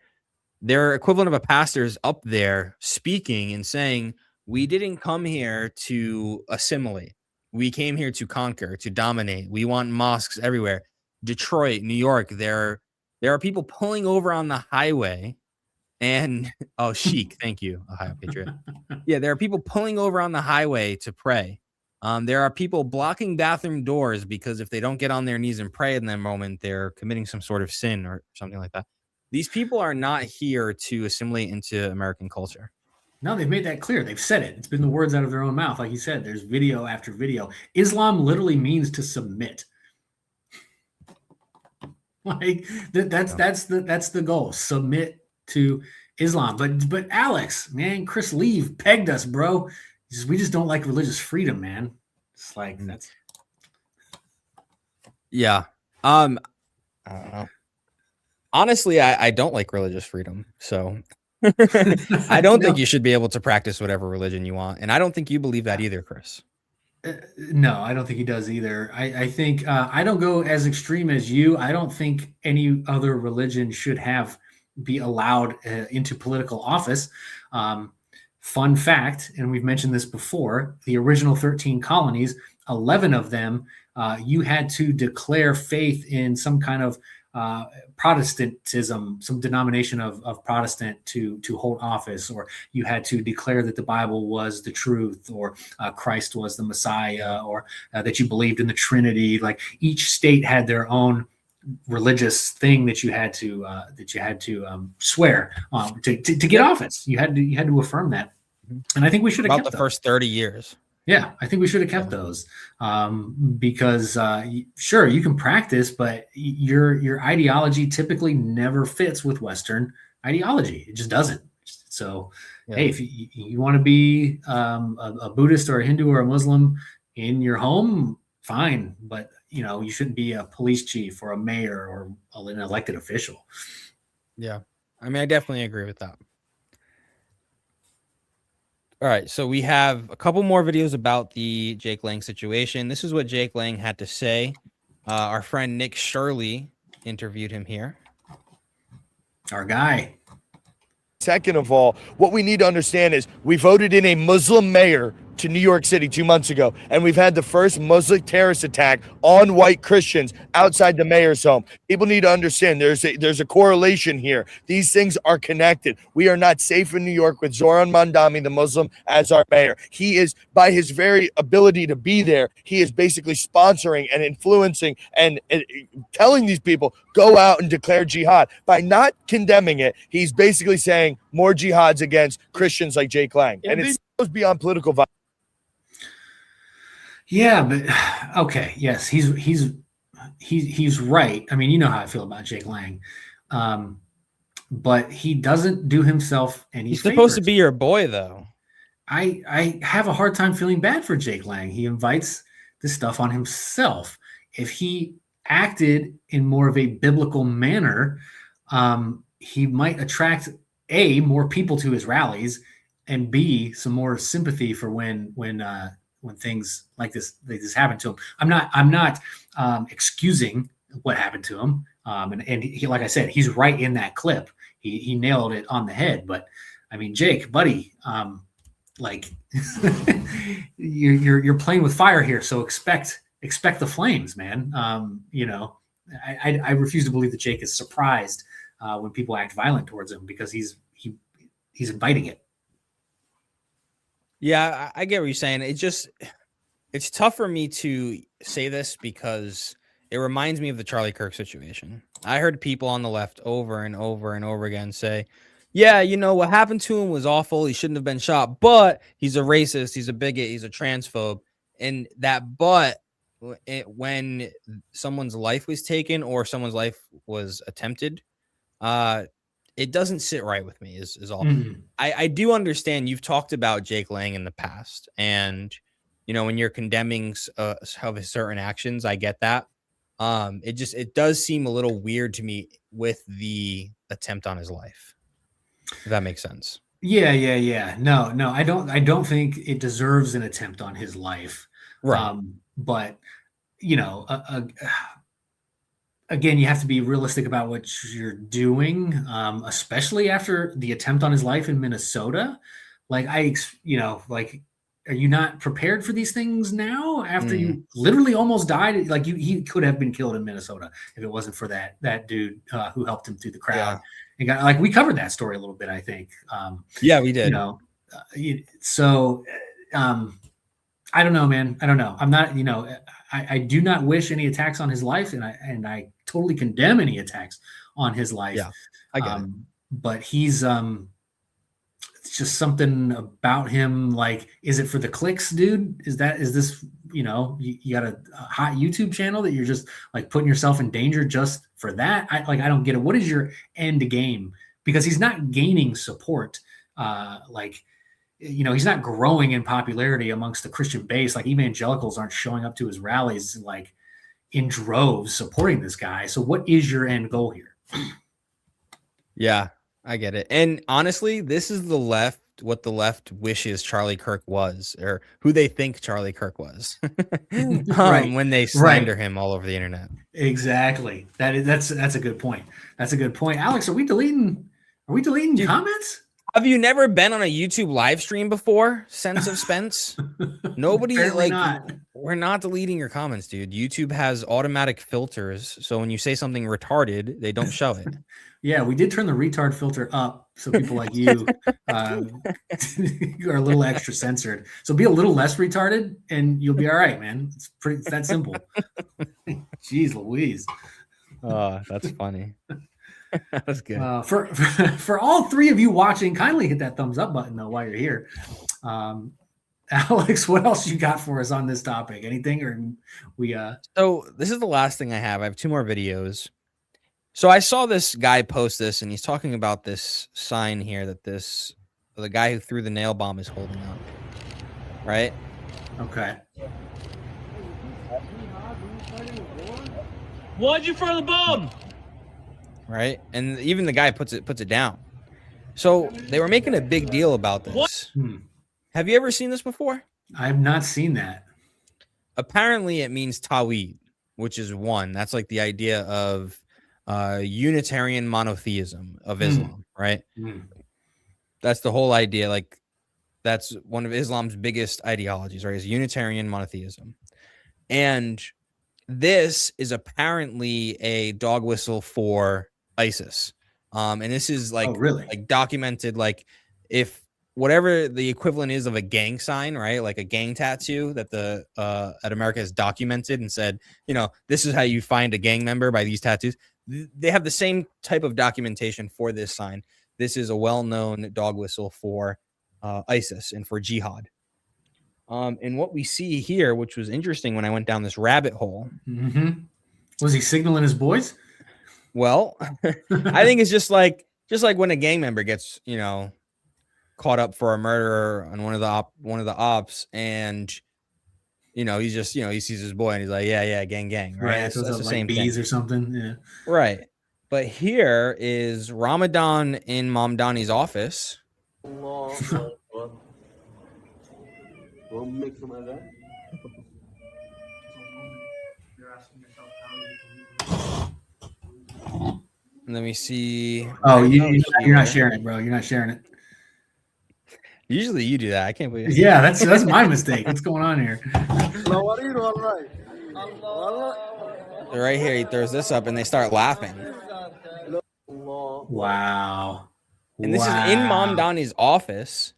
their equivalent of a pastor is up there speaking and saying, we didn't come here to assimilate. We came here to conquer, to dominate. We want mosques everywhere. Detroit, New York, there are people pulling over on the highway and chic. Thank you, Ohio Patriot. Yeah, there are people pulling over on the highway to pray. There are people blocking bathroom doors because if they don't get on their knees and pray in that moment, they're committing some sort of sin or something like that. These people are not here to assimilate into American culture. No, they've made that clear. They've said it. It's been the words out of their own mouth. Like you said, there's video after video. Islam literally means to submit. Like that's the goal. Submit to Islam. But Alex, man, Chris Leave pegged us, bro. We just don't like religious freedom, man. It's like that's. Yeah. I don't know. Honestly, I don't like religious freedom, so I don't think you should be able to practice whatever religion you want, and I don't think you believe that either, Chris. No, I don't think he does either. I think I don't go as extreme as you. I don't think any other religion should be allowed into political office. Fun fact, and we've mentioned this before, the original 13 colonies, 11 of them, you had to declare faith in some kind of Protestantism, some denomination of Protestant to hold office, or you had to declare that the Bible was the truth, or Christ was the Messiah, or that you believed in the Trinity. Like each state had their own religious thing that you had to swear to get office. You had to affirm that, and I think we should have About kept the first 30 years. Yeah, I think we should have kept those because sure, you can practice, but your ideology typically never fits with Western ideology. It just doesn't. So, hey, if you want to be a Buddhist or a Hindu or a Muslim in your home, fine, but you shouldn't be a police chief or a mayor or an elected official. Yeah, I mean, I definitely agree with that. All right, so we have a couple more videos about the Jake Lang situation. This is what Jake Lang had to say. Our friend Nick Shirley interviewed him here. Our guy. Second of all, what we need to understand is we voted in a Muslim mayor to New York City 2 months ago, and we've had the first Muslim terrorist attack on white Christians outside the mayor's home. People need to understand there's a correlation here. These things are connected. We are not safe in New York with Zoran Mandami, the Muslim, as our mayor. He is, by his very ability to be there, he is basically sponsoring and influencing and telling these people, go out and declare jihad. By not condemning it, he's basically saying more jihads against Christians like Jake Lang. And it goes beyond political violence. Yeah, but okay, yes, he's right. I mean, you know how I feel about Jake Lang, but he doesn't do himself any He's supposed to be your boy, though. I have a hard time feeling bad for Jake Lang. He invites this stuff on himself. If he acted in more of a biblical manner, he might attract more people to his rallies, and B, some more sympathy for when things like this happen to him. I'm not excusing what happened to him. And he, like I said, he's right in that clip. He nailed it on the head. But I mean, Jake, buddy, like you're playing with fire here. So expect the flames, man. I refuse to believe that Jake is surprised when people act violent towards him, because he's inviting it. Yeah, I get what you're saying. It's tough for me to say this because it reminds me of the Charlie Kirk situation. I heard people on the left over and over and over again say, yeah, what happened to him was awful. He shouldn't have been shot, but he's a racist. He's a bigot. He's a transphobe. And that but, when someone's life was taken or someone's life was attempted, it doesn't sit right with me is all. Mm-hmm. I do understand you've talked about Jake Lang in the past, and when you're condemning his certain actions, I get that. It does seem a little weird to me with the attempt on his life, if that makes sense. Yeah. No, I don't think it deserves an attempt on his life. Right. But again, you have to be realistic about what you're doing, especially after the attempt on his life in Minnesota. Like are you not prepared for these things now after you literally almost died? Like he could have been killed in Minnesota if it wasn't for that dude who helped him through the crowd. Yeah. And we covered that story a little bit, I think. Yeah, we did. I don't know, man. I don't know. I'm not, I do not wish any attacks on his life, and I totally condemn any attacks on his life. Yeah, I get it. But he's it's just something about him. Like, is it for the clicks, dude? Is this you got a hot YouTube channel that you're just like putting yourself in danger just for that? I don't get it. What is your end game? Because he's not gaining support. He's not growing in popularity amongst the Christian base. Like, evangelicals aren't showing up to his rallies like in droves supporting this guy. So what is your end goal here? Yeah, I get it. And honestly, this is what the left wishes Charlie Kirk was, or who they think Charlie Kirk was right. When they slander him all over the internet. Exactly. That's a good point. That's a good point. Alex, are we deleting comments? Have you never been on a YouTube live stream before? Sense of Spence? Nobody Apparently like not. we're not deleting your comments, dude. YouTube has automatic filters, so when you say something retarded, they don't show it. Yeah, we did turn the retard filter up so people like you are a little extra censored. So be a little less retarded and you'll be all right, man. It's that simple. Jeez Louise. Oh, that's funny. That's good. For all three of you watching, kindly hit that thumbs up button though while you're here. Alex, what else you got for us on this topic? Anything, or we So this is the last thing I have. I have 2 more videos. So I saw this guy post this, and he's talking about this sign here that the guy who threw the nail bomb is holding up. Right? Okay. Why'd you throw the bomb? Right? And even the guy puts it down. So they were making a big deal about this. Have you ever seen this before? I have not seen that. Apparently it means Tawhid, which is one. That's like the idea of Unitarian monotheism of Islam, right? That's the whole idea. Like that's one of Islam's biggest ideologies, right? Is Unitarian monotheism. And this is apparently a dog whistle for ISIS. And this is like, like documented, like if whatever the equivalent is of a gang sign, right? Like a gang tattoo that the at America has documented and said, you know, this is how you find a gang member by these tattoos. They have the same type of documentation for this sign. This is a well-known dog whistle for ISIS and for jihad. And what we see here, which was interesting when I went down this rabbit hole. Was he signaling his boys? Well, I think it's just like when a gang member gets, you know, caught up for a murder on one of the ops, and you know, he's just, you know, he sees his boy and he's like, yeah, gang, right? Right. So that's it's the like same bees thing. or something. Yeah. Right. But here is Ramadan in Mamdani's office. And let me see. Oh, you're not sharing it, bro. You're not sharing it. Usually you do that. I can't believe it. Yeah, that's my mistake. What's going on here? Right here, he throws this up and they start laughing. Wow. And this is in Mamdani's office.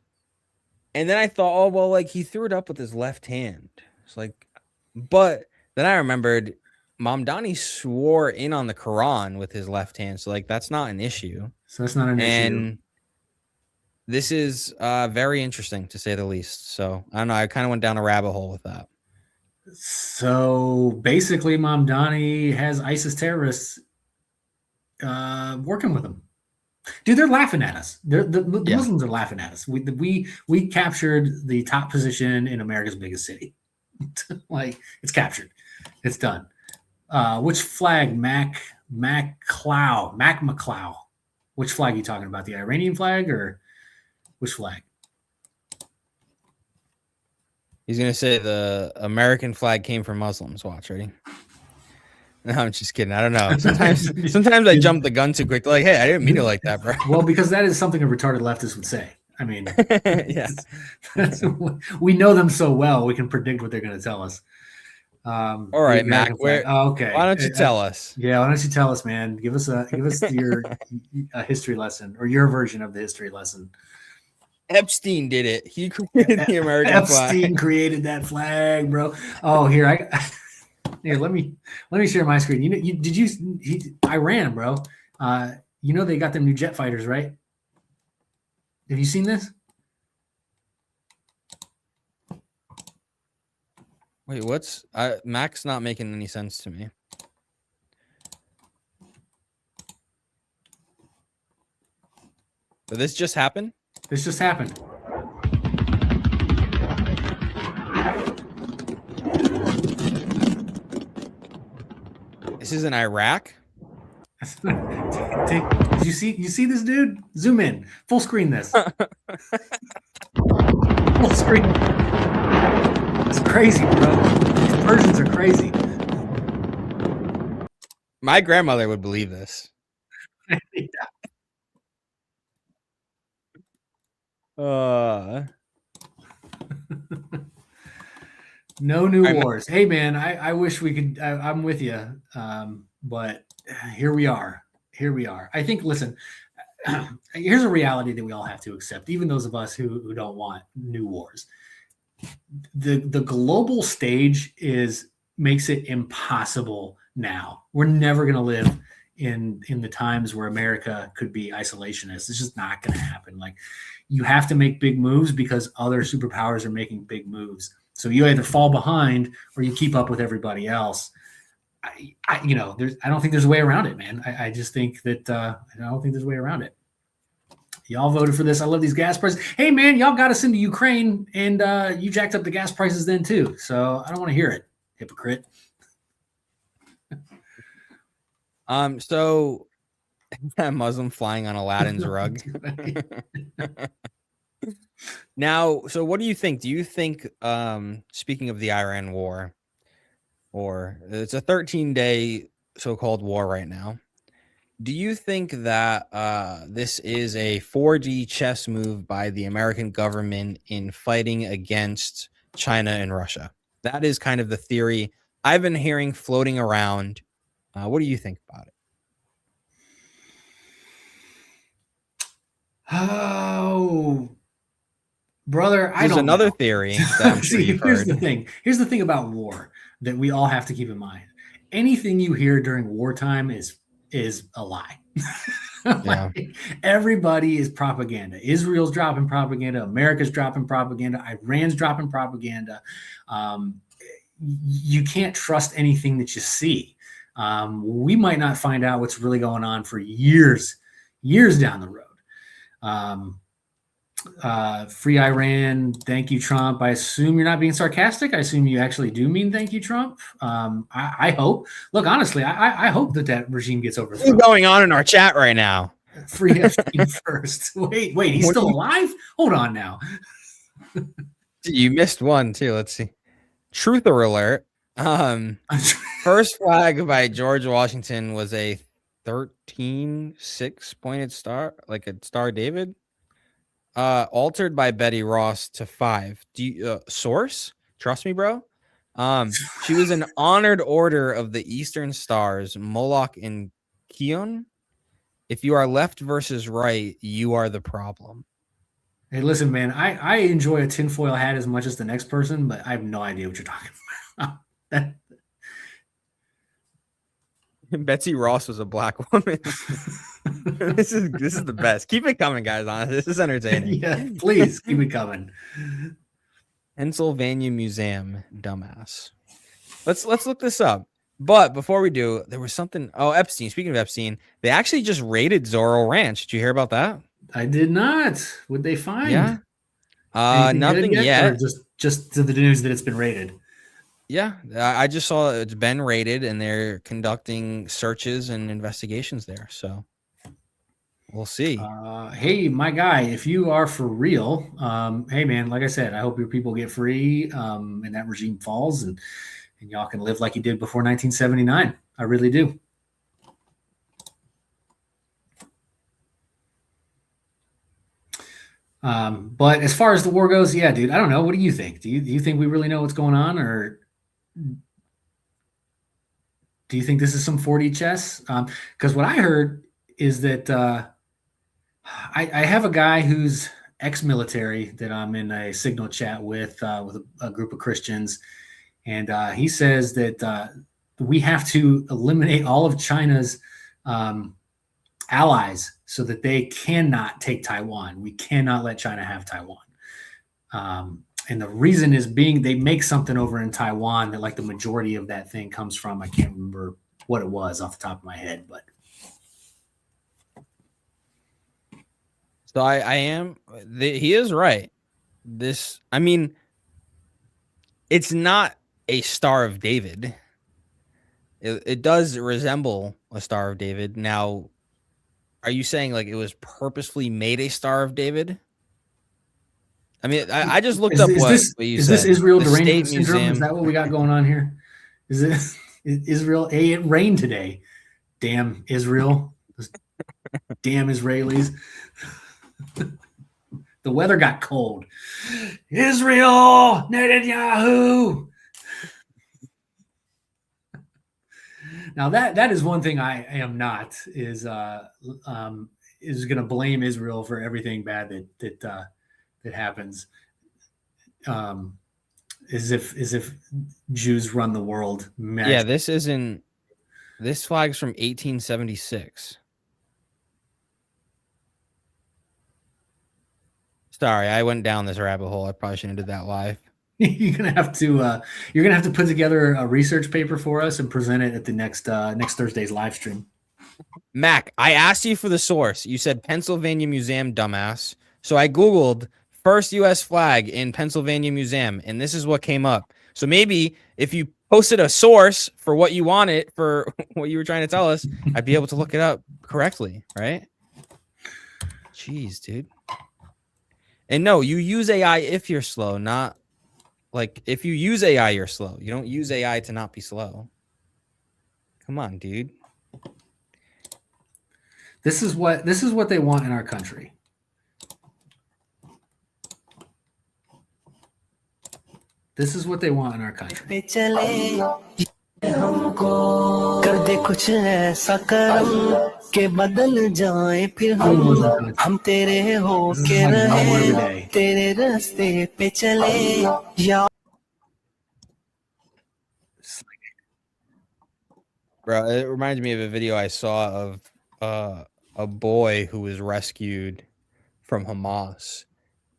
And then I thought, oh, well, like he threw it up with his left hand. It's like, but then I remembered Mamdani swore in on the Quran with his left hand. So like, that's not an issue. So that's not an issue. And this is very interesting to say the least. So I don't know. I kind of went down a rabbit hole with that. So basically, Mamdani has ISIS terrorists working with him. Dude, they're laughing at us. The Muslims are laughing at us. We captured the top position in America's biggest city. Like, it's captured. It's done. Which flag, Mac McClow? Which flag are you talking about? The Iranian flag or which flag? He's going to say the American flag came from Muslims. Watch, ready? No, I'm just kidding. I don't know. Sometimes I jump the gun too quick. Like, hey, I didn't mean it like that, bro. Well, because that is something a retarded leftist would say. I mean, yeah, we know them so well, we can predict what they're going to tell us. All right, Mac. Okay. Why don't you tell us? Yeah, why don't you tell us, man? Give us your a history lesson or your version of the history lesson. Epstein did it. He created the American flag. Epstein created that flag, bro. Oh, here let me share my screen. Iran, bro. You know they got them new jet fighters, right? Have you seen this? Wait, Mac's not making any sense to me. Did this just happen? This just happened. This is in Iraq. Did you see this dude? Zoom in, full screen this. Full screen. It's crazy, bro. These Persians are crazy. My grandmother would believe this. Yeah. No new wars. Hey, man, I wish we could. I'm with you, but here we are. Here we are. I think. Listen, here's a reality that we all have to accept, even those of us who don't want new wars. The global stage makes it impossible now. We're never going to live in the times where America could be isolationist. It's just not going to happen. Like, you have to make big moves because other superpowers are making big moves. So you either fall behind or you keep up with everybody else. I don't think there's a way around it, man. I just think that I don't think there's a way around it. Y'all voted for this. I love these gas prices. Hey, man, y'all got us into Ukraine, and you jacked up the gas prices then too. So I don't want to hear it, hypocrite. So that Muslim flying on Aladdin's rug. Now, so what do you think? Do you think, speaking of the Iran war, or it's a 13-day so-called war right now, do you think that this is a 4D chess move by the American government in fighting against China and Russia? That is kind of the theory I've been hearing floating around. What do you think about it? Oh, brother, There's another theory that I'm sure you've heard. Here's the thing about war that we all have to keep in mind. Anything you hear during wartime is a lie. Yeah. Everybody is propaganda. Israel's dropping propaganda. America's dropping propaganda. Iran's dropping propaganda. You can't trust anything that you see. We might not find out what's really going on for years down the road. Free Iran, thank you, Trump. I assume you're not being sarcastic. I assume you actually do mean thank you, Trump. I hope. Look, honestly, I hope that regime gets overthrown. What's going on in our chat right now? Free Epstein first. Wait, he's still alive? Hold on now. You missed one too. Let's see. Truther alert. First flag by George Washington was a 13-6 pointed star, like a Star David. Altered by Betty Ross to 5. Do you source? Trust me, bro. She was an honored order of the Eastern Stars, Moloch and Kion. If you are left versus right, you are the problem. Hey, listen, man, I enjoy a tinfoil hat as much as the next person, but I have no idea what you're talking about. Betsy Ross was a black woman. This is the best. Keep it coming, guys. Honestly, this is entertaining. Yeah, please keep it coming. Pennsylvania Museum, dumbass. Let's look this up. But before we do, there was something. Oh, Epstein. Speaking of Epstein, they actually just raided Zorro Ranch. Did you hear about that? I did not. What'd they find? Yeah. Anything Nothing yet. Or just to the news that it's been raided. Yeah, I just saw it's been raided and they're conducting searches and investigations there. So we'll see. Hey, my guy, if you are for real, hey, man, like I said, I hope your people get free and that regime falls and y'all can live like you did before 1979. I really do. But as far as the war goes, yeah, dude, I don't know. What do you think? Do you think we really know what's going on, or do you think this is some 4D chess? Because what I heard is that I have a guy who's ex-military that I'm in a signal chat with a group of Christians, and he says that we have to eliminate all of China's allies so that they cannot take Taiwan. We cannot let China have Taiwan. And the reason is being they make something over in Taiwan that like the majority of that thing comes from. I can't remember what it was off the top of my head, but. So he is right. I mean, it's not a Star of David. It does resemble a Star of David. Now, are you saying like it was purposefully made a Star of David? I mean, I just looked up what you said. Is this Israel derangement syndrome? Is that what we got going on here? Is Israel? Hey, it rained today. Damn Israel. Damn Israelis. The The weather got cold. Israel, Netanyahu. Now that is one thing I am not is going to blame Israel for everything bad that happens. As if Jews run the world. Yeah, this flag's from 1876. Sorry, I went down this rabbit hole. I probably shouldn't have did that live. You're gonna have to put together a research paper for us and present it at the next Thursday's live stream. Mac, I asked you for the source. You said Pennsylvania Museum, dumbass. So I Googled first U.S. flag in Pennsylvania Museum, and this is what came up. So maybe if you posted a source for what you wanted, for what you were trying to tell us, I'd be able to look it up correctly, right? Jeez, dude. And no, you use AI if you're slow, not like if you use AI, you're slow. You don't use AI to not be slow. Come on, dude. This is what they want in our country. This is what they want in our country. Bro, it reminds me of a video I saw of a boy who was rescued from Hamas,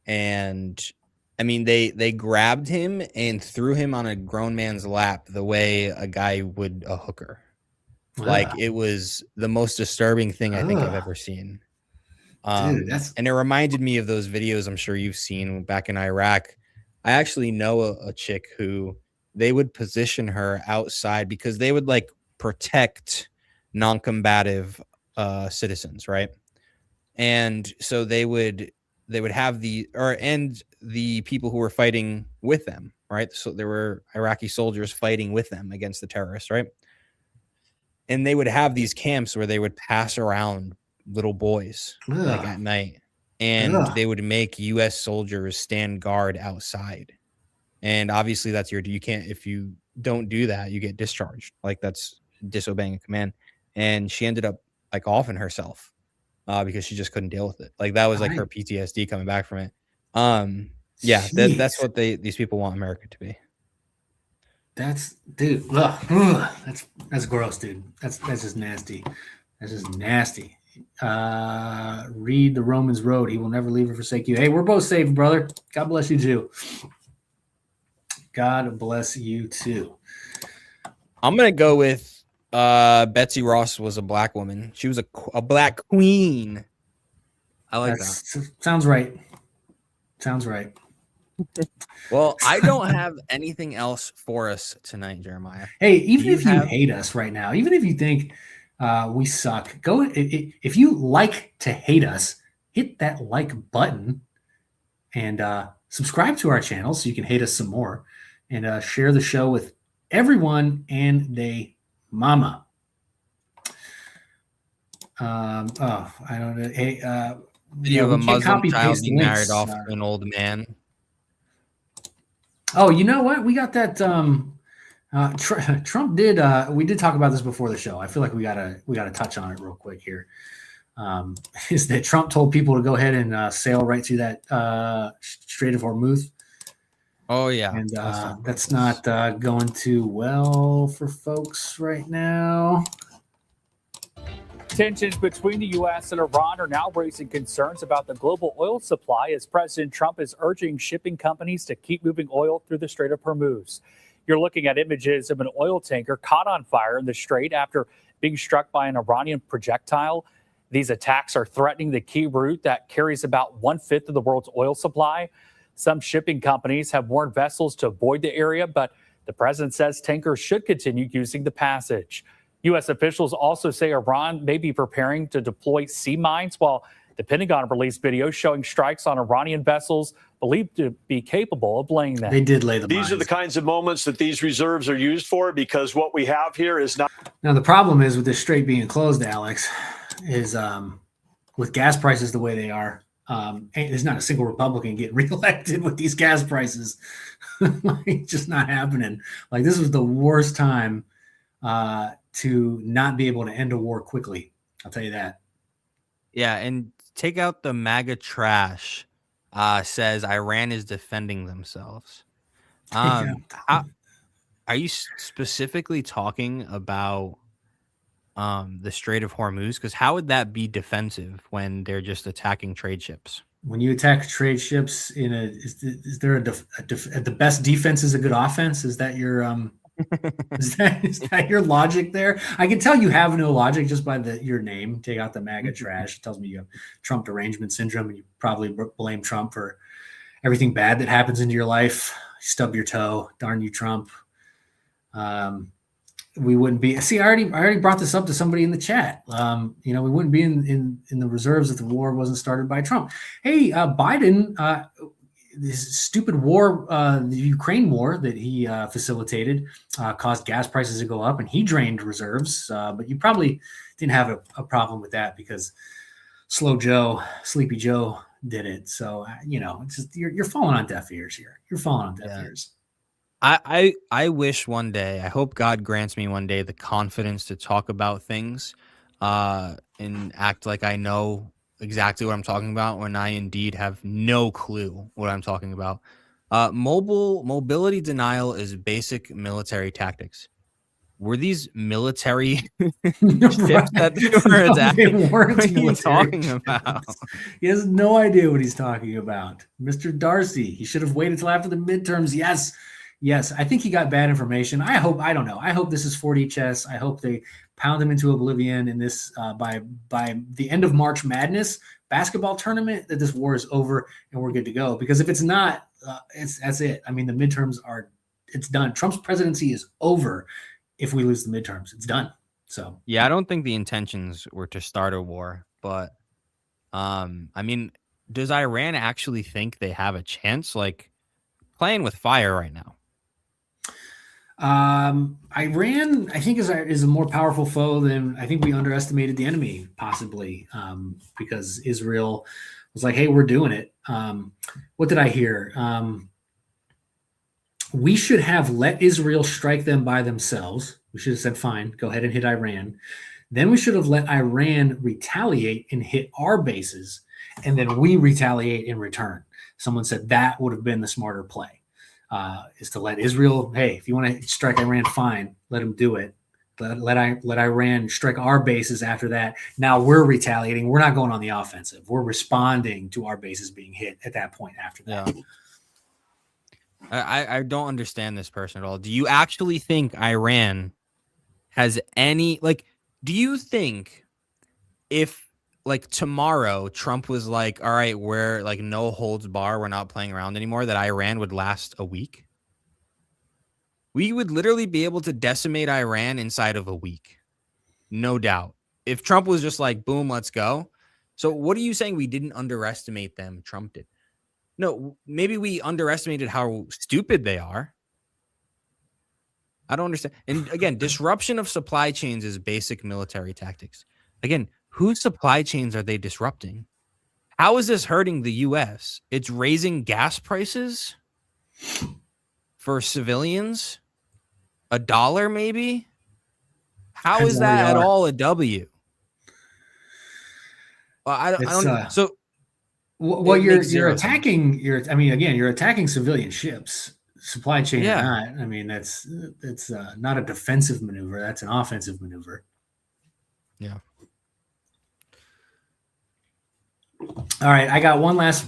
and I mean they grabbed him and threw him on a grown man's lap the way a guy would a hooker. Like it was the most disturbing thing I think I've ever seen. Dude, and it reminded me of those videos I'm sure you've seen back in Iraq. I actually know a chick who they would position her outside because they would like protect non-combative citizens, right? And so they would have the people who were fighting with them, right? So there were Iraqi soldiers fighting with them against the terrorists, right? And they would have these camps where they would pass around little boys like at night, and they would make U.S. soldiers stand guard outside. And obviously that's you can't, if you don't do that, you get discharged. Like that's disobeying a command. And she ended up like offing herself because she just couldn't deal with it. Like that was like her PTSD coming back from it. Yeah, that's what these people want America to be. That's dude. That's gross, dude. That's just nasty. That's just nasty. Read the Romans Road. He will never leave or forsake you. Hey, we're both saved, brother. God bless you too. God bless you too. I'm gonna go with Betsy Ross was a black woman. She was a black queen. I like that. Sounds right. Sounds right. Well, I don't have anything else for us tonight, Jeremiah. Hey, even if you hate us right now, even if you think we suck, go. If you like to hate us, hit that like button and subscribe to our channel so you can hate us some more, and share the show with everyone and they mama. I don't know. Hey, you have a Muslim child being married off to an old man. Oh, you know what? We got that. Trump did. We did talk about this before the show. I feel like we gotta touch on it real quick here. Is that Trump told people to go ahead and sail right through that Strait of Hormuz? Oh yeah, and that's not going too well for folks right now. Tensions between the U.S. and Iran are now raising concerns about the global oil supply as President Trump is urging shipping companies to keep moving oil through the Strait of Hormuz. You're looking at images of an oil tanker caught on fire in the strait after being struck by an Iranian projectile. These attacks are threatening the key route that carries about 1/5 of the world's oil supply. Some shipping companies have warned vessels to avoid the area, but the president says tankers should continue using the passage. U.S. officials also say Iran may be preparing to deploy sea mines, while the Pentagon released videos showing strikes on Iranian vessels believed to be capable of laying them. They did lay the These mines. are the kinds of moments that these reserves are used for, because what we have here is not. Now, the problem is with this strait being closed, Alex, is with gas prices the way they are, And there's not a single Republican getting reelected with these gas prices. Like, just not happening. Like, this was the worst time to not be able to end a war quickly. I'll tell you that. Yeah, and take out the MAGA trash. Says Iran is defending themselves. Yeah. Are you specifically talking about the Strait of Hormuz? Because how would that be defensive when they're just attacking trade ships? When you attack trade ships is there the best defense is a good offense? Is that your is that your logic there? I can tell you have no logic just by your name. Take out the MAGA trash. It tells me you have Trump derangement syndrome, and you probably blame Trump for everything bad that happens into your life. Stub your toe, darn you, Trump. We wouldn't be. See, I already brought this up to somebody in the chat. We wouldn't be in the reserves if the war wasn't started by Trump. Hey, Biden, this stupid war, the Ukraine war that he facilitated, caused gas prices to go up, and he drained reserves. But you probably didn't have a problem with that because Sleepy Joe did it. So it's just you're falling on deaf ears here. You're falling on deaf ears. I wish one day, I hope God grants me one day the confidence to talk about things and act like I know exactly what I'm talking about when I indeed have no clue what I'm talking about. Mobility denial is basic military tactics. Were these military ships that they were attacking? What are you talking about? He has no idea what he's talking about. Mr. Darcy, he should have waited till after the midterms. Yes, I think he got bad information. I don't know. I hope this is 4D chess. I hope they pound him into oblivion in this by the end of March Madness basketball tournament, that this war is over and we're good to go. Because if it's not, that's it. I mean, the midterms it's done. Trump's presidency is over if we lose the midterms. It's done. So yeah, I don't think the intentions were to start a war, but I mean, does Iran actually think they have a chance? Like, playing with fire right now. Iran, I think, is a more powerful foe than I think we underestimated the enemy, possibly, because Israel was like, "Hey, we're doing it." What did I hear? We should have let Israel strike them by themselves. We should have said, "Fine, go ahead and hit Iran." Then we should have let Iran retaliate and hit our bases, and then we retaliate in return. Someone said that would have been the smarter play. Is to let Israel, hey, if you want to strike Iran, fine, let them do it. Let Iran strike our bases after that. Now we're retaliating. We're not going on the offensive. We're responding to our bases being hit at that point after that. Yeah. I don't understand this person at all. Do you actually think Iran has any, do you think if tomorrow Trump was like, all right, we're no holds bar, we're not playing around anymore, that Iran would last a week? We would literally be able to decimate Iran inside of a week. No doubt. If Trump was just like, boom, let's go. So what are you saying? We didn't underestimate them? Trump did. No, maybe we underestimated how stupid they are. I don't understand. And again, disruption of supply chains is basic military tactics. Again, whose supply chains are they disrupting? How is this hurting the U.S.? It's raising gas prices for civilians? $1 maybe? How is that at all a W? I don't know. So, well, you're attacking. You're attacking civilian ships, supply chain or not. I mean, that's not a defensive maneuver. That's an offensive maneuver. Yeah. All right, I got one last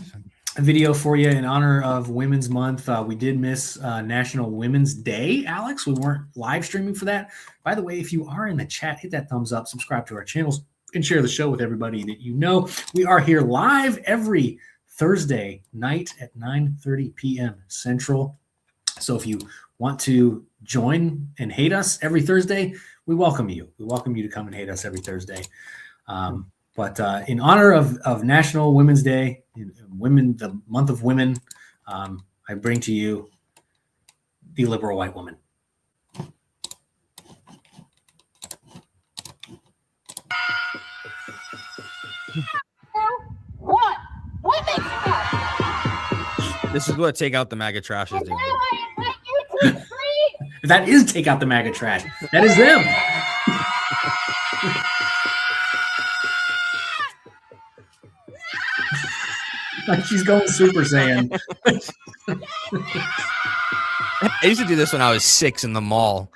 video for you in honor of Women's Month. We did miss National Women's Day, Alex. We weren't live streaming for that. By the way, if you are in the chat, hit that thumbs up, subscribe to our channels, and share the show with everybody that you know. We are here live every Thursday night at 9:30 p.m. Central. So if you want to join and hate us every Thursday, we welcome you. We welcome you to come and hate us every Thursday. But in honor of National Women's Day, the month of women, I bring to you the liberal white woman. What? What This is what Take Out the MAGA Trash is doing. That is Take Out the MAGA Trash. That is them. Like she's going Super Saiyan. I used to do this when I was 6 in the mall.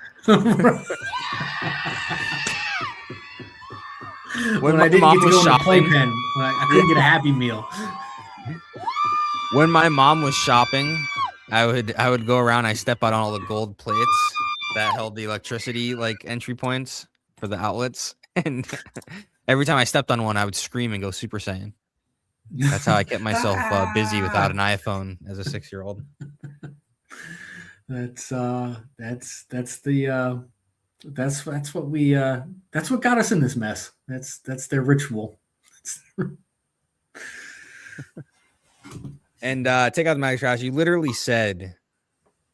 When I didn't get to go in the playpen, when I couldn't get a Happy Meal. When my mom was shopping, I would go around. I step out on all the gold plates that held the electricity like entry points for the outlets, and every time I stepped on one, I would scream and go Super Saiyan. That's how I kept myself busy without an iPhone as a 6-year-old. That's what got us in this mess. That's their ritual. And Take Out the MAGA Trash, you literally said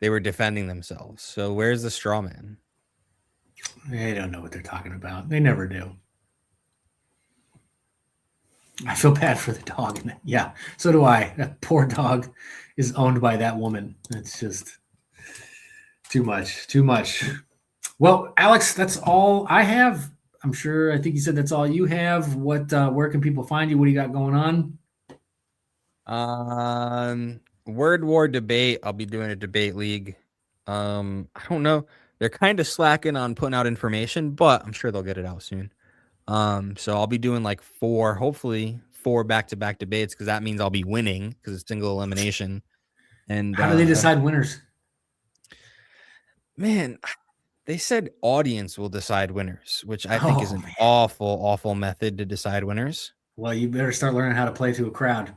they were defending themselves. So where's the straw man? They don't know what they're talking about. They never do. I feel bad for the dog. Yeah, so do I. That poor dog is owned by that woman. It's just too much. Too much. Well, Alex, that's all I have. I think you said that's all you have. Where can people find you? What do you got going on? Word War Debate. I'll be doing a debate league. I don't know. They're kind of slacking on putting out information, but I'm sure they'll get it out soon. So I'll be doing like hopefully four back-to-back debates, because that means I'll be winning because it's single elimination. And how do they decide winners? Man, they said audience will decide winners, which I think is an awful method to decide winners. Well, you better start learning how to play to a crowd.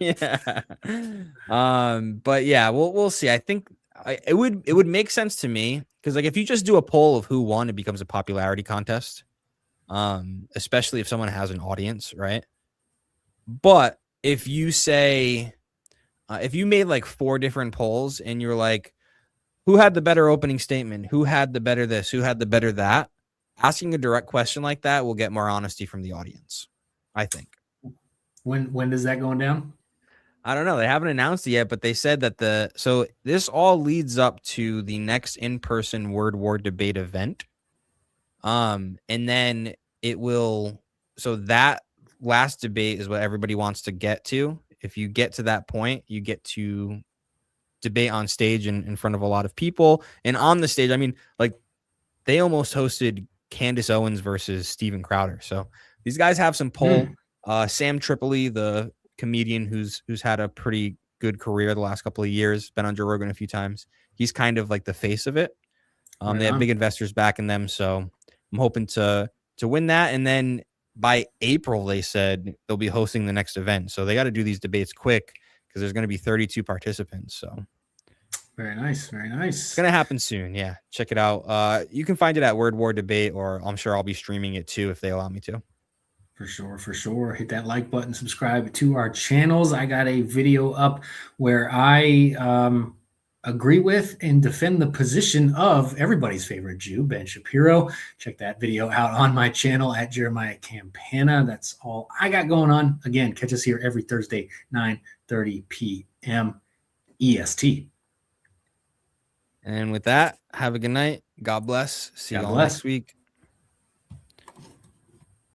Yeah. But yeah, we'll see. I think it would make sense to me, because like if you just do a poll of who won, it becomes a popularity contest. Especially if someone has an audience, right? But if you say, if you made like 4 different polls and you're like, who had the better opening statement? Who had the better this? Who had the better that? Asking a direct question like that will get more honesty from the audience, I think. When does that going down? I don't know. They haven't announced it yet, but they said that so this all leads up to the next in-person Word War Debate event. And then it will, so that last debate is what everybody wants to get to. If you get to that point, you get to debate on stage in front of a lot of people. And on the stage, I mean, like they almost hosted Candace Owens versus Steven Crowder. So these guys have some pull. Sam Tripoli, the comedian who's had a pretty good career the last couple of years, been on Joe Rogan a few times. He's kind of like the face of it. They have big investors backing them. So I'm hoping to win that. And then by April, they said they'll be hosting the next event. So they got to do these debates quick, because there's going to be 32 participants. So very nice. It's going to happen soon. Yeah. Check it out. You can find it at Word War Debate, or I'm sure I'll be streaming it too if they allow me to. For sure. Hit that like button, subscribe to our channels. I got a video up where I agree with and defend the position of everybody's favorite Jew, Ben Shapiro. Check that video out on my channel at Jeremiah Campana. That's all I got going on. Again, catch us here every Thursday, 9:30 p.m. EST. And with that, have a good night. God bless. See you all next week.